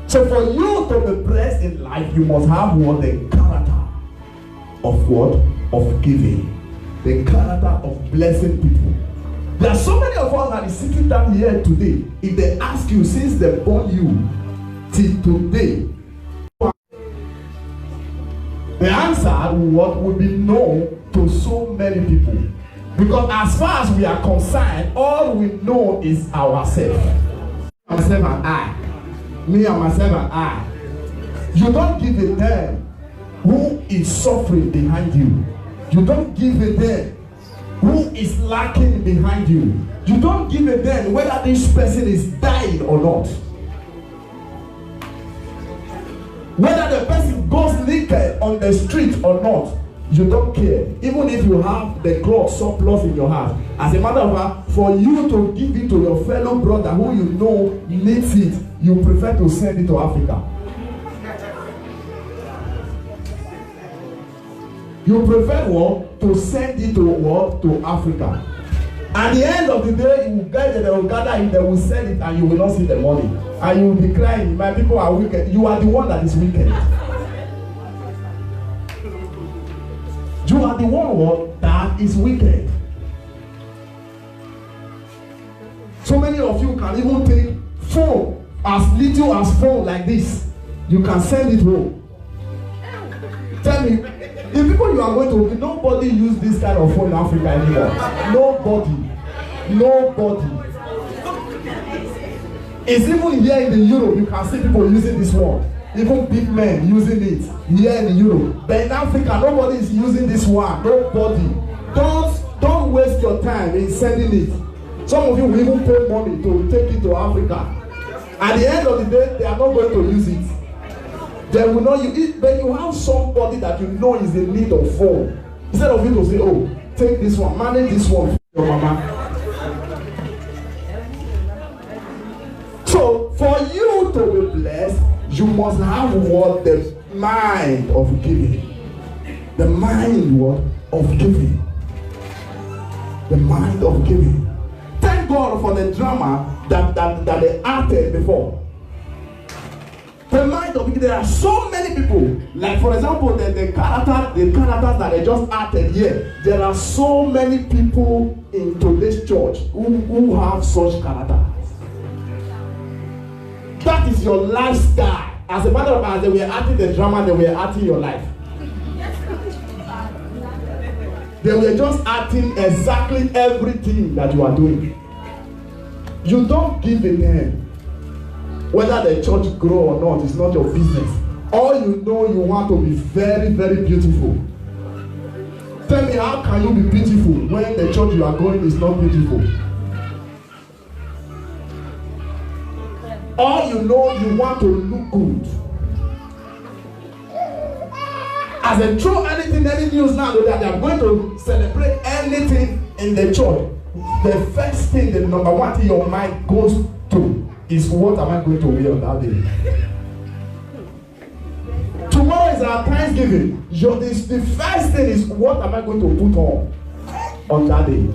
So for you to be blessed in life, you must have what? The character of what? Of giving. The character of blessing people. There are so many of us that is sitting down here today. If they ask you since they born you till today, the answer will be no to so many people. Because as far as we are concerned, all we know is ourselves. Ourselves and I. me and myself and I. You don't give a damn who is suffering behind you. You don't give a damn who is lacking behind you. You don't give a damn whether this person is dying or not. Whether the person goes naked on the street or not, you don't care. Even if you have the cloth surplus in your house. As a matter of fact, for you to give it to your fellow brother who you know needs it, you prefer to send it to Africa. You prefer what? To send it to what? To Africa. At the end of the day, you will get it, they will gather it, they will sell it, and you will not see the money. And you will be crying, my people are wicked. You are the one that is wicked. You are the one that is wicked. So many of you can even take phone, as little as phone like this. You can send it home. Tell me, the people you are going to, nobody use this kind of phone in Africa anymore. Nobody. It's even here in Europe, you can see people using this one. Even big men using it here in Europe. But in Africa, nobody is using this one. Nobody. Don't waste your time in sending it. Some of you will even pay money to take it to Africa. At the end of the day, they are not going to use it. They will not use it. But you have somebody that you know is in need of phone. Instead of you to say, oh, take this one, manage this one for your mama. So, for you to be blessed, you must have what? The mind of giving. The mind what? Of giving. The mind of giving. Thank God for the drama that they acted before. The mind of giving. There are so many people. Like for example, the characters that they just acted here. There are so many people in today's church who have such characters. That is your lifestyle. As a matter of fact, they were acting the drama, they were acting your life. They were just acting exactly everything that you are doing. You don't give a damn whether the church grow or not. It's not your business. All you know, you want to be very, very beautiful. Tell me, how can you be beautiful when the church you are going is not beautiful? All you know, you want to look good. As they throw anything, any news now that they are going to celebrate anything in the church, the first thing, the number one thing your mind goes to is, what am I going to wear on that day? Tomorrow is our Thanksgiving. The first thing is, what am I going to put on that day?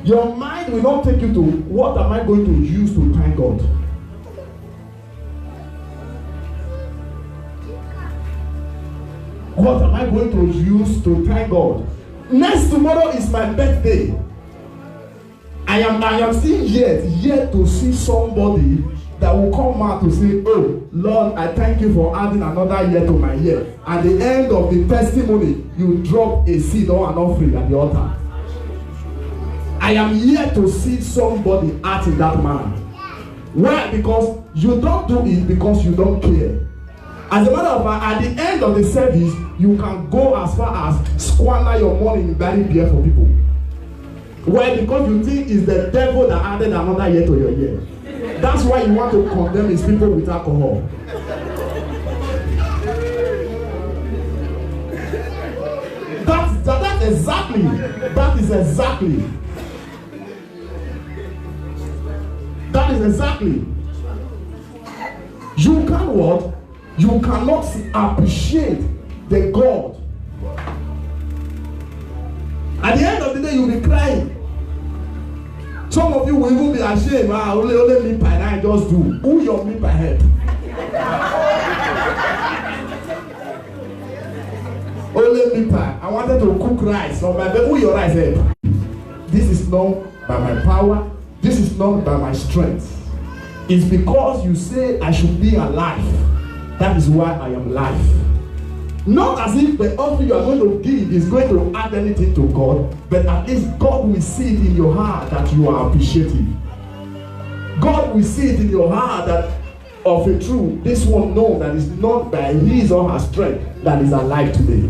Your mind will not take you to, what am I going to use to thank God? What am I going to use to thank God? Next tomorrow is my birthday. I am still yet to see somebody that will come out to say, oh Lord, I thank you for adding another year to my year. At the end of the testimony, you drop a seed or an offering at the altar. I am yet to see somebody act in that manner. Why? Because you don't do it because you don't care. As a matter of fact, at the end of the service, you can go as far as squander your money in buying beer for people. Why? Because you think it's the devil that added another year to your year. That's why you want to condemn his people with alcohol. That is exactly. You can what? You cannot appreciate the God. At the end of the day, you'll be crying. Some of you will even be ashamed. Only me pie, I just do. Who your me pie head? Only me pie. I wanted to cook rice on my bed. Who your rice head? This is not by my power. This is not by my strength. It's because you say I should be alive. That is why I am alive. Not as if the offering you are going to give is going to add anything to God, but at least God will see it in your heart that you are appreciative. God will see it in your heart that of a truth, this one knows that it's not by his or her strength that is alive today.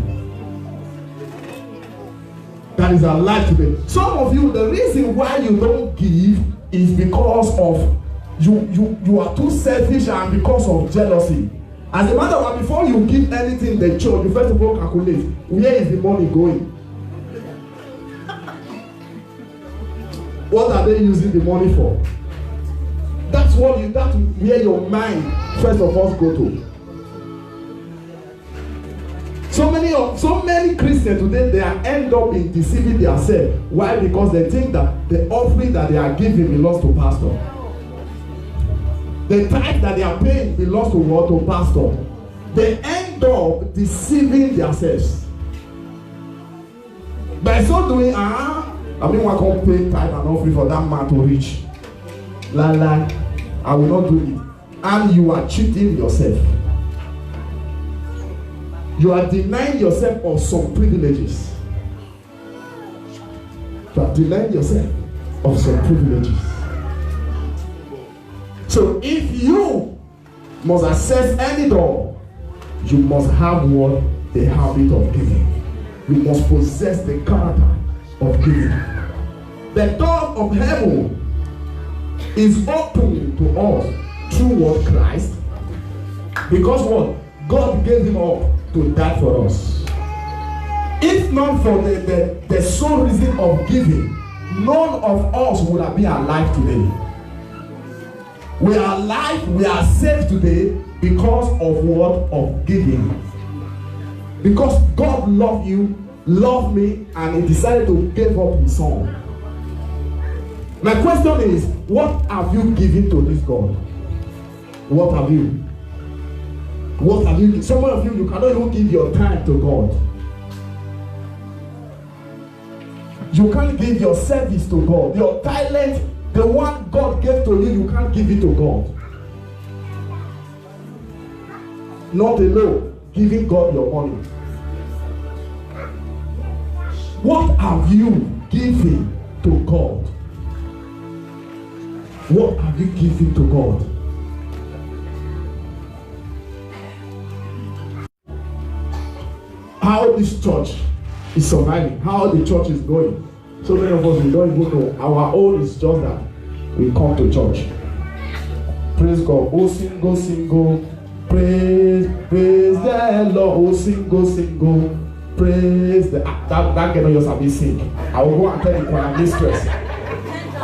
That is alive today. Some of you, the reason why you don't give is because of you are too selfish and because of jealousy. As a matter of fact, before you give anything in the church, you first of all calculate where is the money going. What are they using the money for? That's where your mind first of all go to. So many Christians today, they end up in deceiving themselves. Why? Because they think that the offering that they are giving belongs to pastor. The tithe that they are paying belongs to what? To pastor. They end up deceiving themselves. By so doing, I can't pay tithe and offering for that man to reach. I will not do it. And you are cheating yourself. You are denying yourself of some privileges. You are denying yourself of some privileges. So if you must access any door, you must have what? The habit of giving. You must possess the character of giving. The door of heaven is open to us through what? Christ. Because what? God gave him up to die for us. If not for the sole reason of giving, none of us would have been alive today. We are alive, we are saved today because of what? Of giving. Because God loved you, loved me, and he decided to give up his son. My question is, what have you given to this God? What have you? What have you? Some of you cannot even give your time to God. You can't give your service to God. Your talent, the one God gave to you, you can't give it to God. Not alone giving God your money. What have you given to God? What have you given to God? How this church is surviving, how the church is going. So many of us, we don't even know. Our own is just that we come to church. Praise God. Oh, single. Praise the Lord. Oh, single. Praise the that girl just have been sing. I will go and tell the choir mistress. I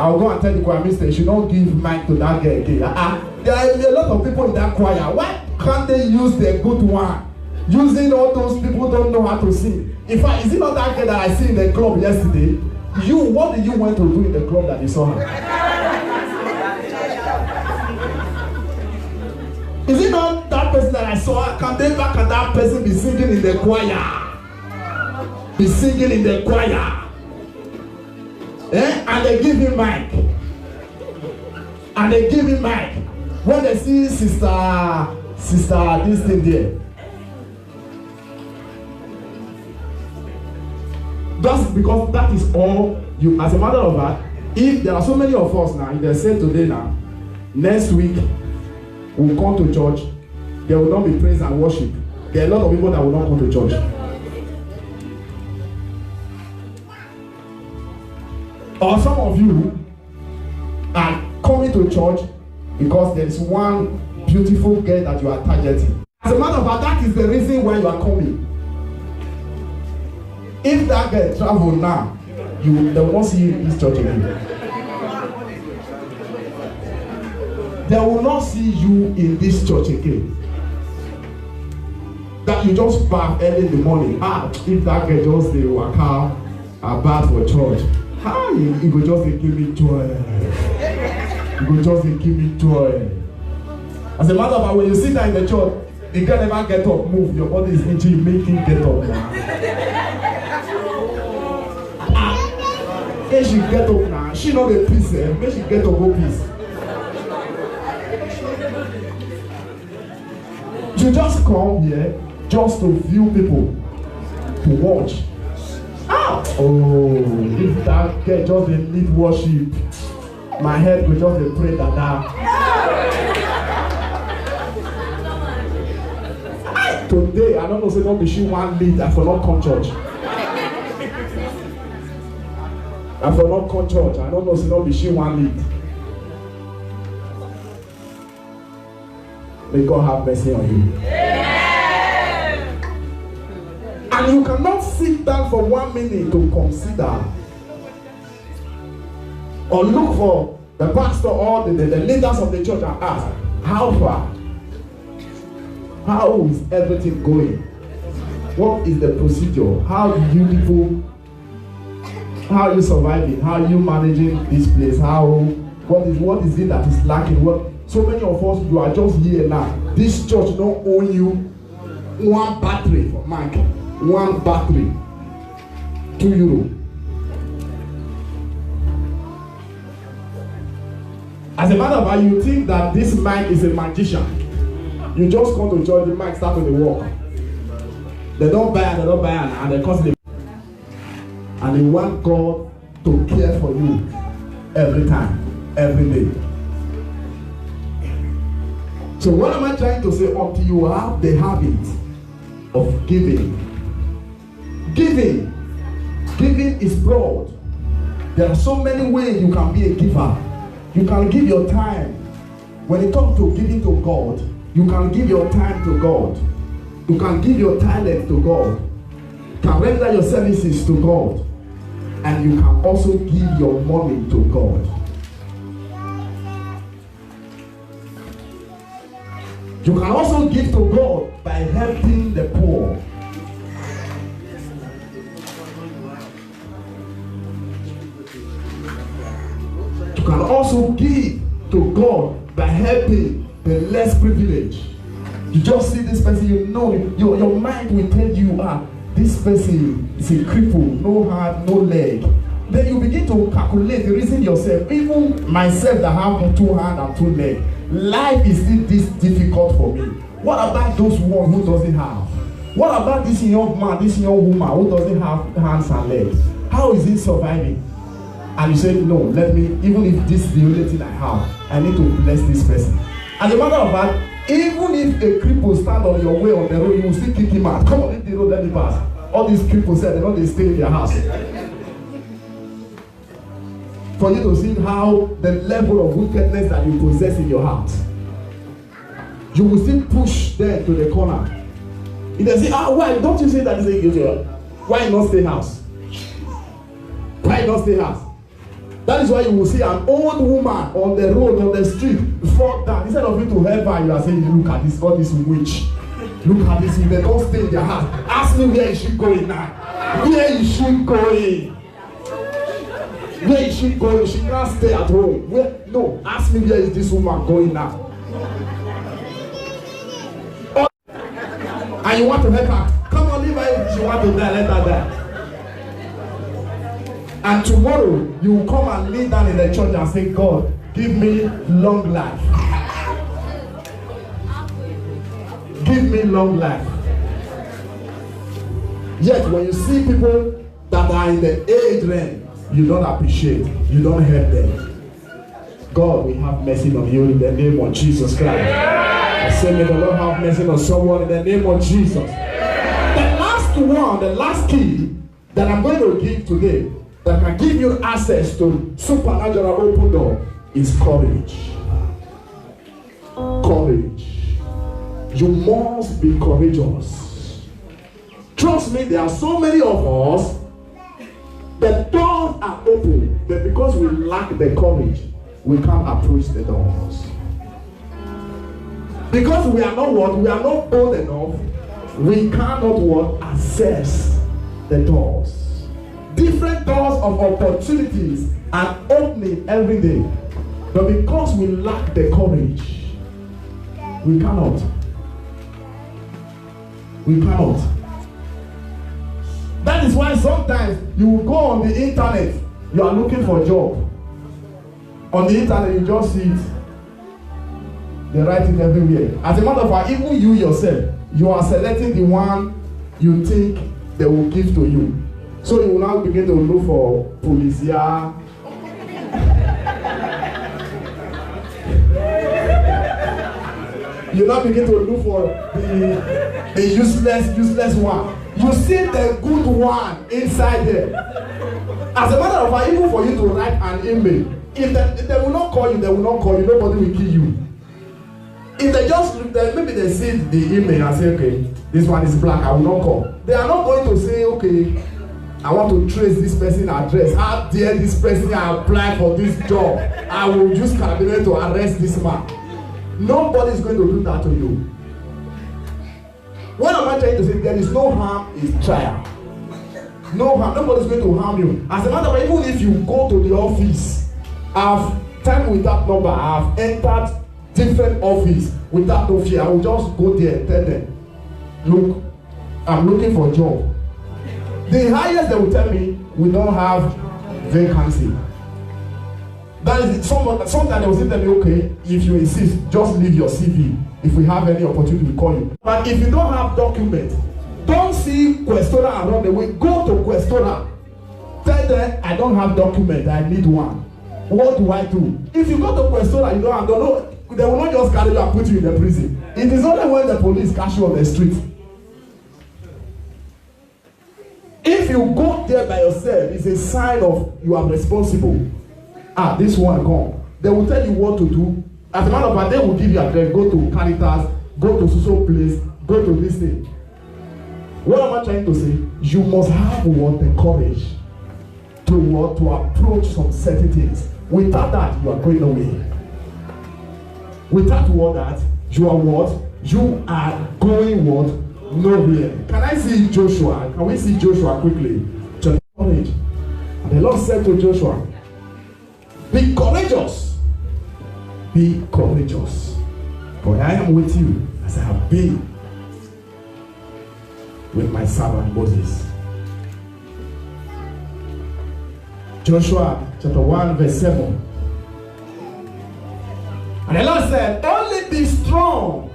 will go and tell the choir mistress. You don't give mic to that girl again. There are a lot of people in that choir. Why can't they use the good one? Using all those people don't know how to sing. In fact, is it not that girl that I see in the club yesterday? What did you want to do in the club that you saw her? Is it not that person that I saw? Can they back and that person be singing in the choir? Be singing in the choir. And they give him mic. When they see sister this thing there. That's because that is all you. As a matter of fact, if there are so many of us now, if they say today now, next week we'll come to church, there will not be praise and worship. There are a lot of people that will not come to church. Or some of you are coming to church because there is one beautiful girl that you are targeting. As a matter of fact, that is the reason why you are coming. If that girl travel now, they will not see you in this church again. They will not see you in this church again. That you just bath early in the morning. If that girl just walk out a bath for church, you go just give me joy. As a matter of fact, when you sit down in the church, the girl never get up, move. Your body is itchy, you make him get up now. Make she get up now. She not a peace. Make she get up, go peace. You just come here just to view people, to watch. If that girl just a lead worship, my head will just pray that. Today, I don't know, say don't be she one lead and for not come church. And for not come church, I don't know, say don't be she one lead. May God have mercy on you. And you cannot sit down for 1 minute to consider or look for the pastor or the leaders of the church and ask, how far? How is everything going? What is the procedure? How are you surviving? How are you managing this place? What is it that is lacking? So many of us, you are just here now. This church don't owe you one battery for Mike. One battery. €2. As a matter of fact, you think that this Mike is a magician. You just come to church, the Mike start to walk. They don't buy and they cost them. And they want God to care for you every time, every day. So what am I trying to say? Until you have the habit of giving. Giving is broad. There are so many ways you can be a giver. You can give your time. When it comes to giving to God, you can give your time to God. You can give your talent to God. You can render your services to God. And you can also give your money to God. You can also give to God by helping the poor. You can also give to God by helping the less privileged. You just see this person, you know, your mind will tell you, this person is a cripple, no hand, no leg. Then you begin to calculate, reason yourself. Even myself that have 2 hands and 2 legs, life is still this difficult for me. What about those one who doesn't have? What about this young man, this young woman who doesn't have hands and legs? How is he surviving? And you say, no, let me, even if this is the only thing I have, I need to bless this person. As a matter of fact, even if a cripple stand on your way on the road, you will still kick him out. Come on, if the road, let me pass. All these cripples said, they stay in their house. For you to see how the level of wickedness that you possess in your heart, you will still push them to the corner. If they say, why don't you say that is a usual? Why not stay house? Why not stay house? That is why you will see an old woman on the road, on the street, fall down. Instead of you to help her, you are saying, look at this, all this witch. Look at this, they don't stay in their house. Ask me, where is she going now? Where is she going? Where is she going? She can't stay at home. No, ask me, where is this woman going now? And you want to help her. Come on, leave her if she want to die, let her die. And tomorrow, you will come and lay down in the church and say, God, give me long life. Give me long life. Yet, when you see people that are in the age range, you don't appreciate, you don't help them. God will have mercy on you in the name of Jesus Christ. I say, may the Lord have mercy on someone in the name of Jesus. The last key that I'm going to give today, that can give you access to supernatural open door, is courage. Courage. You must be courageous. Trust me, there are so many of us, the doors are open, but because we lack the courage, we can't approach the doors. Because we are not bold enough, we cannot access the doors. Different doors of opportunities are opening every day. But because we lack the courage, we cannot. We cannot. That is why sometimes you will go on the internet, you are looking for a job. On the internet, you just see it. They write it everywhere. As a matter of fact, even you yourself, you are selecting the one you think they will give to you. So you will now begin to look for policia. You now begin to look for the useless one. You see the good one inside there. As a matter of fact, even for you to write an email, if they will not call you, they will not call you. Nobody will kill you. If they just maybe they see the email and say, okay, this one is black, I will not call. They are not going to say, okay, I want to trace this person's address. How dare this person apply for this job? I will use cabinet to arrest this man. Nobody is going to do that to you. What am I trying to say? There is no harm in trial. No harm. Nobody is going to harm you. As a matter of fact, even if you go to the office, I've time with that number, I've entered different office without no fear. I will just go there and tell them, look, I'm looking for a job. The highest they will tell me, we don't have vacancy. That is sometimes they will say to me, okay, if you insist, just leave your CV. If we have any opportunity, we call you. But if you don't have document, don't see Questora and run away. Go to Questora. Tell them, I don't have document, I need one. What do I do? If you go to Questora, you don't know, they will not just carry you and put you in the prison. It is only when the police catch you on the street. If you go there by yourself, it's a sign of you are responsible. This one gone. They will tell you what to do. As a matter of fact, they will give you address. Go to Caritas, go to social place, go to this thing. What am I trying to say? You must have what the courage to approach some certain things. Without that, you are going away. Without what that, you are what? You are going what? Nowhere. Can I see Joshua? Can we see Joshua quickly? Just courage. And the Lord said to Joshua, be courageous. Be courageous. For I am with you as I have been with my servant Moses. Joshua chapter 1 verse 7. And the Lord said, only be strong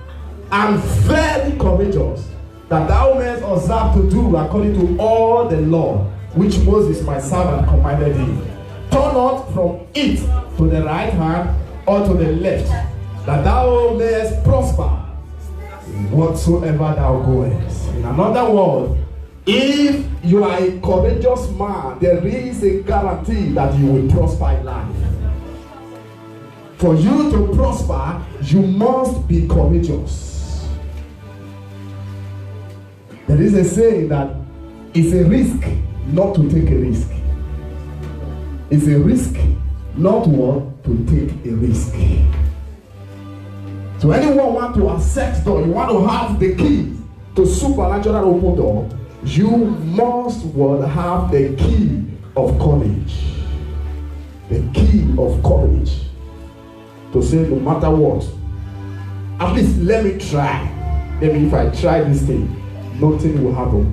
and very courageous, that thou mayest observe to do according to all the law which Moses my servant commanded thee. Turn not from it to the right hand or to the left, that thou mayest prosper whatsoever thou goest. In another word, if you are a courageous man, there is a guarantee that you will prosper in life. For you to prosper, you must be courageous. There is a saying that it's a risk not to take a risk. It's a risk not what to take a risk. So anyone want to access door, you want to have the key to supernatural open door, you must have the key of courage. The key of courage. To say no matter what, at least let me try. Maybe if I try this thing, nothing will happen.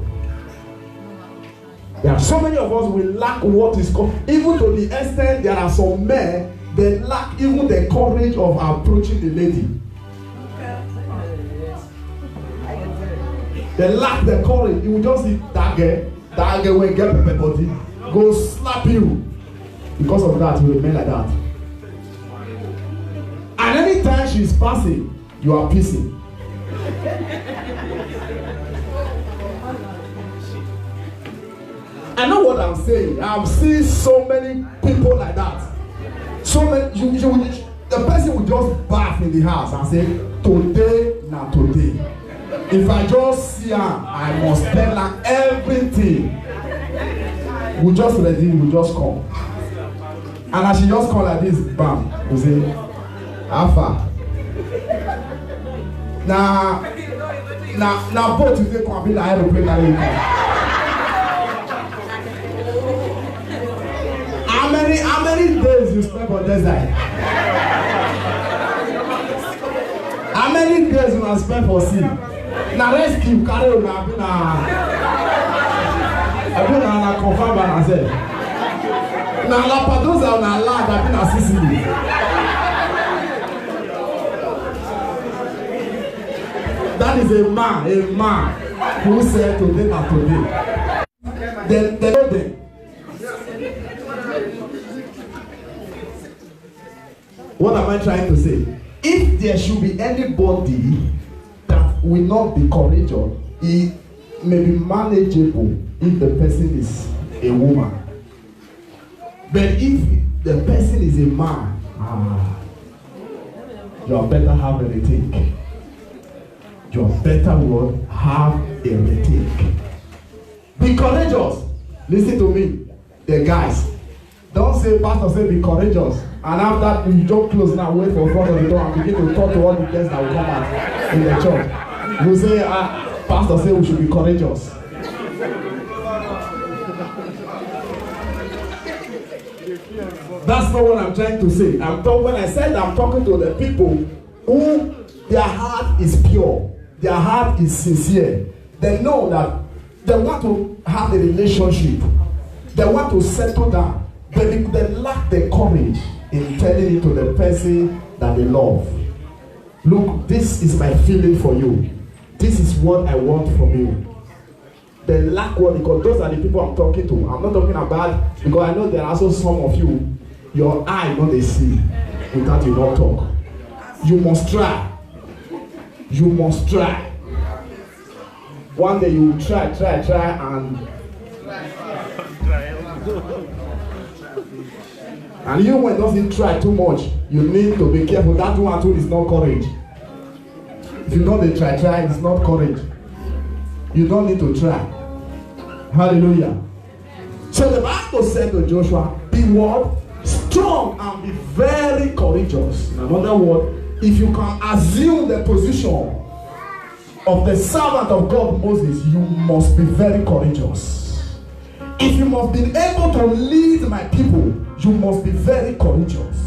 There are so many of us we lack what is called, even to the extent there are some men that lack even the courage of approaching the lady. They lack the courage. You will just see that girl will get pepper body, go slap you. Because of that, you remain like that. And anytime she's passing, you are pissing. I know what I'm saying. I've seen so many people like that. So many, the person will just bath in the house and say, today, not today. If I just see her, I must tell her everything. We just ready, we just come. And as she just come like this, bam, we say, Alpha. Now, both you take come be like aeroplane that you come. How many days you spend on desert? How many days you have spent for sea? Now rescue carry on na confirm by myself. Now Lapadosa on a land I've been na Sicily. That is a man who said today and today. They know them. What am I trying to say? If there should be anybody that will not be courageous, it may be manageable if the person is a woman. But if the person is a man, you are better have a rethink. You are better will have a rethink. Be courageous. Listen to me, the guys. Don't say, pastor say be courageous. And after you jump close now, wait for front of the door and begin to talk to all the guests that will come out in the church. You say, pastor say we should be courageous. That's not what I'm trying to say. When I said I'm talking to the people who their heart is pure, their heart is sincere. They know that they want to have a relationship. They want to settle down. But they lack the courage in telling it to the person that they love. Look, this is my feeling for you. This is what I want from you. They lack what, because those are the people I'm talking to. I'm not talking about, because I know there are also some of you, your eye not they see without you not talk. You must try. You must try. One day you try and you when doesn't try too much, you need to be careful. That one too is not courage. If you know they try, it's not courage. You don't need to try. Hallelujah. So the Bible said to Joshua, be what? Strong and be very courageous. In another word, if you can assume the position of the servant of God Moses, you must be very courageous. If you must be able to lead my people, you must be very courageous.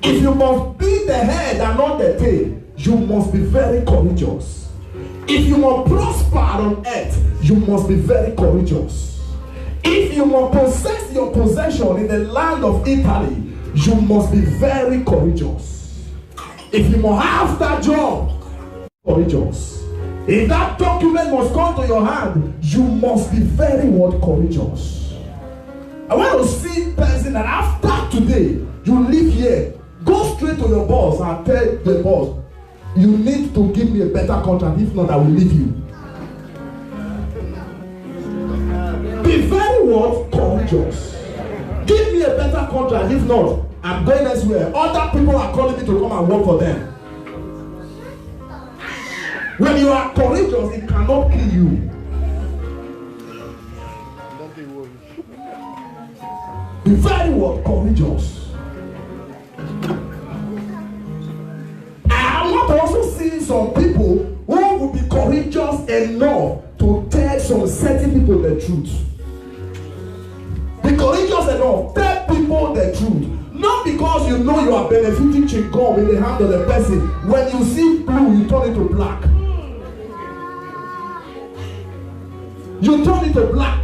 If you must be the head and not the tail, you must be very courageous. If you must prosper on earth, you must be very courageous. If you must possess your possession in the land of Italy, you must be very courageous. If you must have that job, courageous. If that document must come to your hand, you must be very courageous. I want to see a person that after today, you live here, go straight to your boss and tell the boss, you need to give me a better contract, if not I will leave you. Be very courageous. Give me a better contract, if not I'm going elsewhere. Other people are calling me to come and work for them. When you are courageous, it cannot kill you. Be very courageous. I want to also see some people who will be courageous enough to tell some certain people the truth. Be courageous enough. Tell people the truth. Not because you know you are benefiting chewing-gum in the hand of the person. When you see blue, you turn it to black. You turn it to black.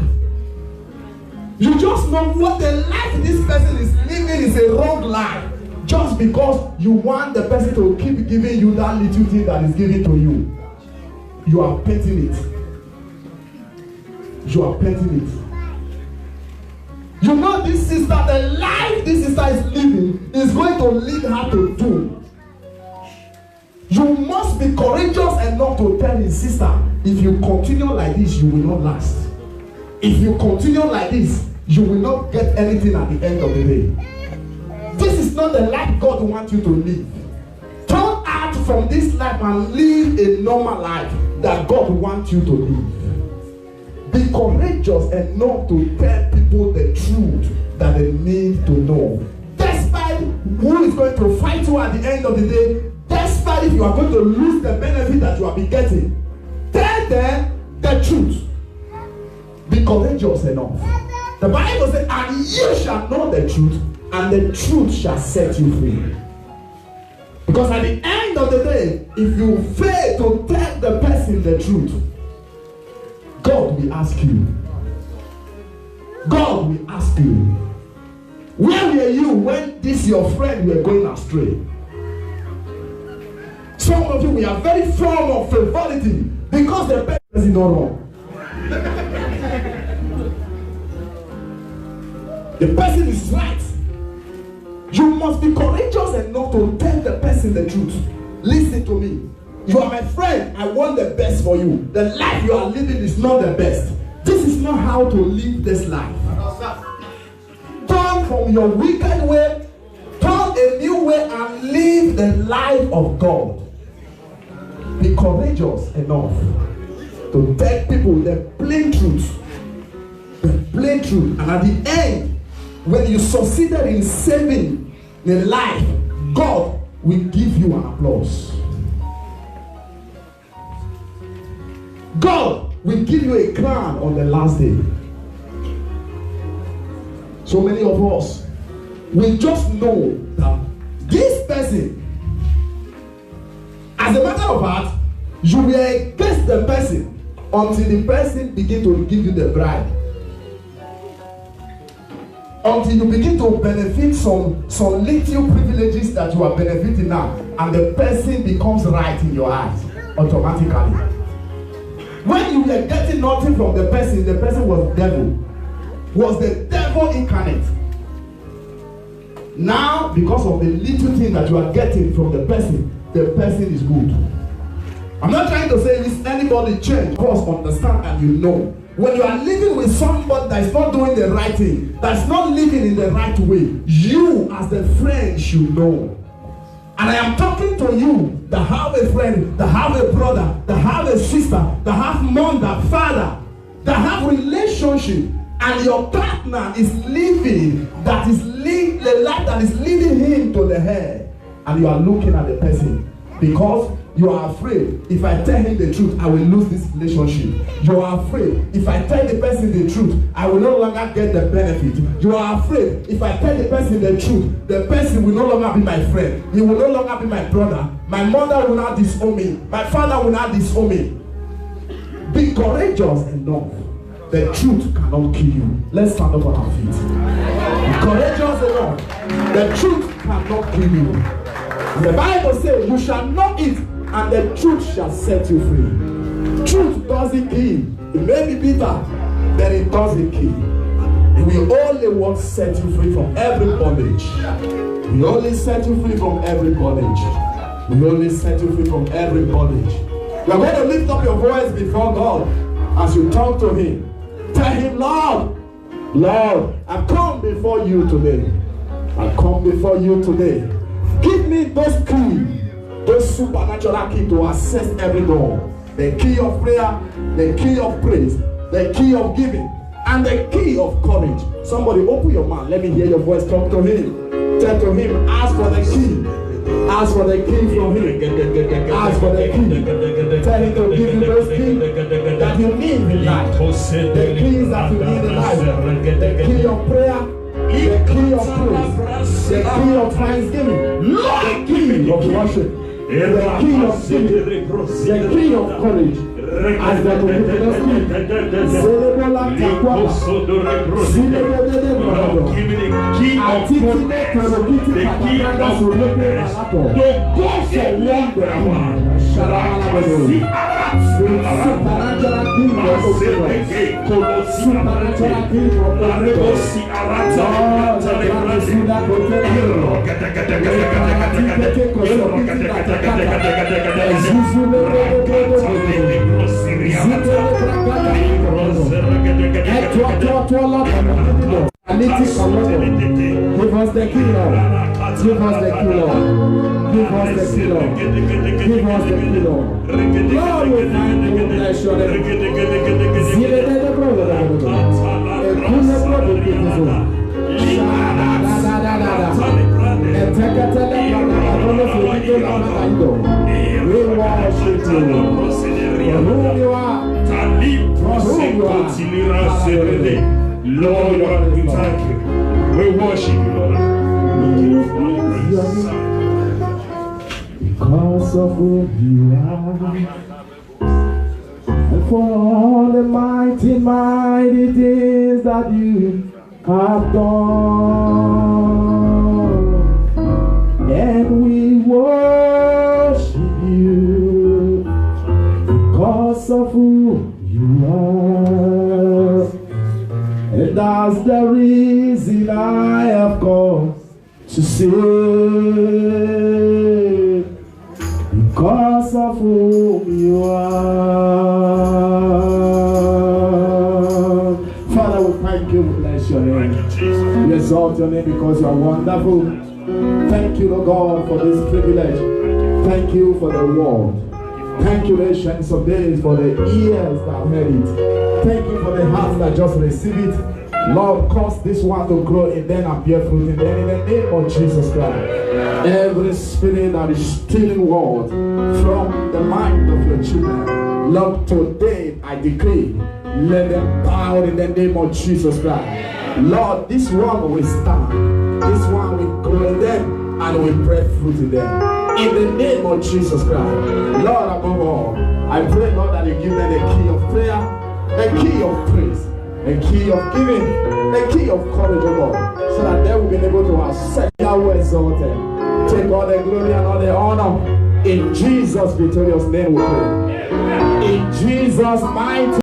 You just know what the life this person is living is a wrong life. Just because you want the person to keep giving you that little thing that is given to you. You are petting it. You are petting it. You know this sister, the life this sister is living is going to lead her to doom. You must be courageous enough to tell his sister, if you continue like this, you will not last. If you continue like this, you will not get anything at the end of the day. This is not the life God wants you to live. Turn out from this life and live a normal life that God wants you to live. Be courageous enough to tell people the truth that they need to know. Despite who is going to fight you at the end of the day, despite if you are going to lose the benefit that you have been getting, tell them the truth. Be courageous enough. The Bible says, and you shall know the truth, and the truth shall set you free. Because at the end of the day, if you fail to tell the person the truth, God will ask you. God will ask you, where were you when this your friend were going astray? Some of you, we are very fond of frivolity because the person is not wrong. The person is right. You must be courageous enough to tell the person the truth. Listen to me. You are my friend. I want the best for you. The life you are living is not the best. This is not how to live this life. Turn from your wicked way. Turn a new way and live the life of God. Be courageous enough to tell people the plain truth. The plain truth. And at the end, when you succeeded in saving the life, God will give you an applause. God will give you a crown on the last day. So many of us, we just know that this person, as a matter of fact, you will against the person until the person begin to give you the bribe. Until you begin to benefit some little privileges that you are benefiting now, and the person becomes right in your eyes automatically. When you were getting nothing from the person was the devil incarnate. Now, because of the little thing that you are getting from the person is good. I'm not trying to say this anybody change. Of course, understand and you know. When you are living with somebody that is not doing the right thing, that's not living in the right way, you as the friend should know. And I am talking to you that have a friend, that have a brother, that have a sister, that have mother, father, that have relationship, and your partner is living the life that is leading him to the hell, and you are looking at the person because you are afraid. If I tell him the truth, I will lose this relationship. You are afraid. If I tell the person the truth, I will no longer get the benefit. You are afraid. If I tell the person the truth, the person will no longer be my friend. He will no longer be my brother. My mother will not disown me. My father will not disown me. Be courageous enough. The truth cannot kill you. Let's stand up on our feet. Be courageous enough. The truth cannot kill you. The Bible says, you shall not eat, and the truth shall set you free. Truth doesn't kill. It may be bitter, but it doesn't kill. It will only want to set you free from every bondage. We only set you free from every bondage. We only set you free from every bondage. You are going to lift up your voice before God as you talk to Him. Tell Him, Lord, I come before you today. I come before you today. Give me those keys, those supernatural keys to access every door. The key of prayer, the key of praise, the key of giving, and the key of courage. Somebody open your mouth. Let me hear your voice. Talk to Him. Tell to Him. Ask for the key. Ask for the key from Him. Ask for the key. Tell Him to give you those keys that you need in life. The keys that you need in life. The key of prayer. The key of praise, the key of thanksgiving, the key of worship, the key of giving, the key of courage. As the Lord speak, Celebola Takwaba, Celebola Articulate Terrority Pataganda Solepe Alato, the God of wonder, Sharamalabedo, Supernatural King of Operos, Supernatural King of Operos, Lord, Sula Cotero, Give us the key, Lord. Give us the key, Lord. Give us the key, Lord. Give us the key, Lord. Lord, we thank you, bless your name. Zile de brother, a good brother, beautiful. We worship you. For who you are. Lord, we thank you. We worship you, Lord. Because of who you are, and for all the mighty things that you have done, and we worship you because of who you are. And that's the reason I have come to sing because of who you are. Father, we thank you, we bless your name. We exalt your name because you are wonderful. Thank you, Lord God, for this privilege. Thank you for the word. Thank you, Ancients of Days, for the ears that heard it. Thank you for the hearts that just receive it. Lord, cause this one to grow and then appear fruit in the name of Jesus Christ. Every spirit that is stealing word from the mind of your children, Lord, today I decree, let them bow in the name of Jesus Christ. Lord, this one will stand. This one will grow in them and will bear fruit in them. In the name of Jesus Christ. Lord, above all, I pray, Lord, that you give them the key of prayer, the key of praise, a key of giving, a key of courage, O Lord, so that they will be able to accept your exalted. Take all the glory and all the honor. In Jesus' victorious name we pray. In Jesus' mighty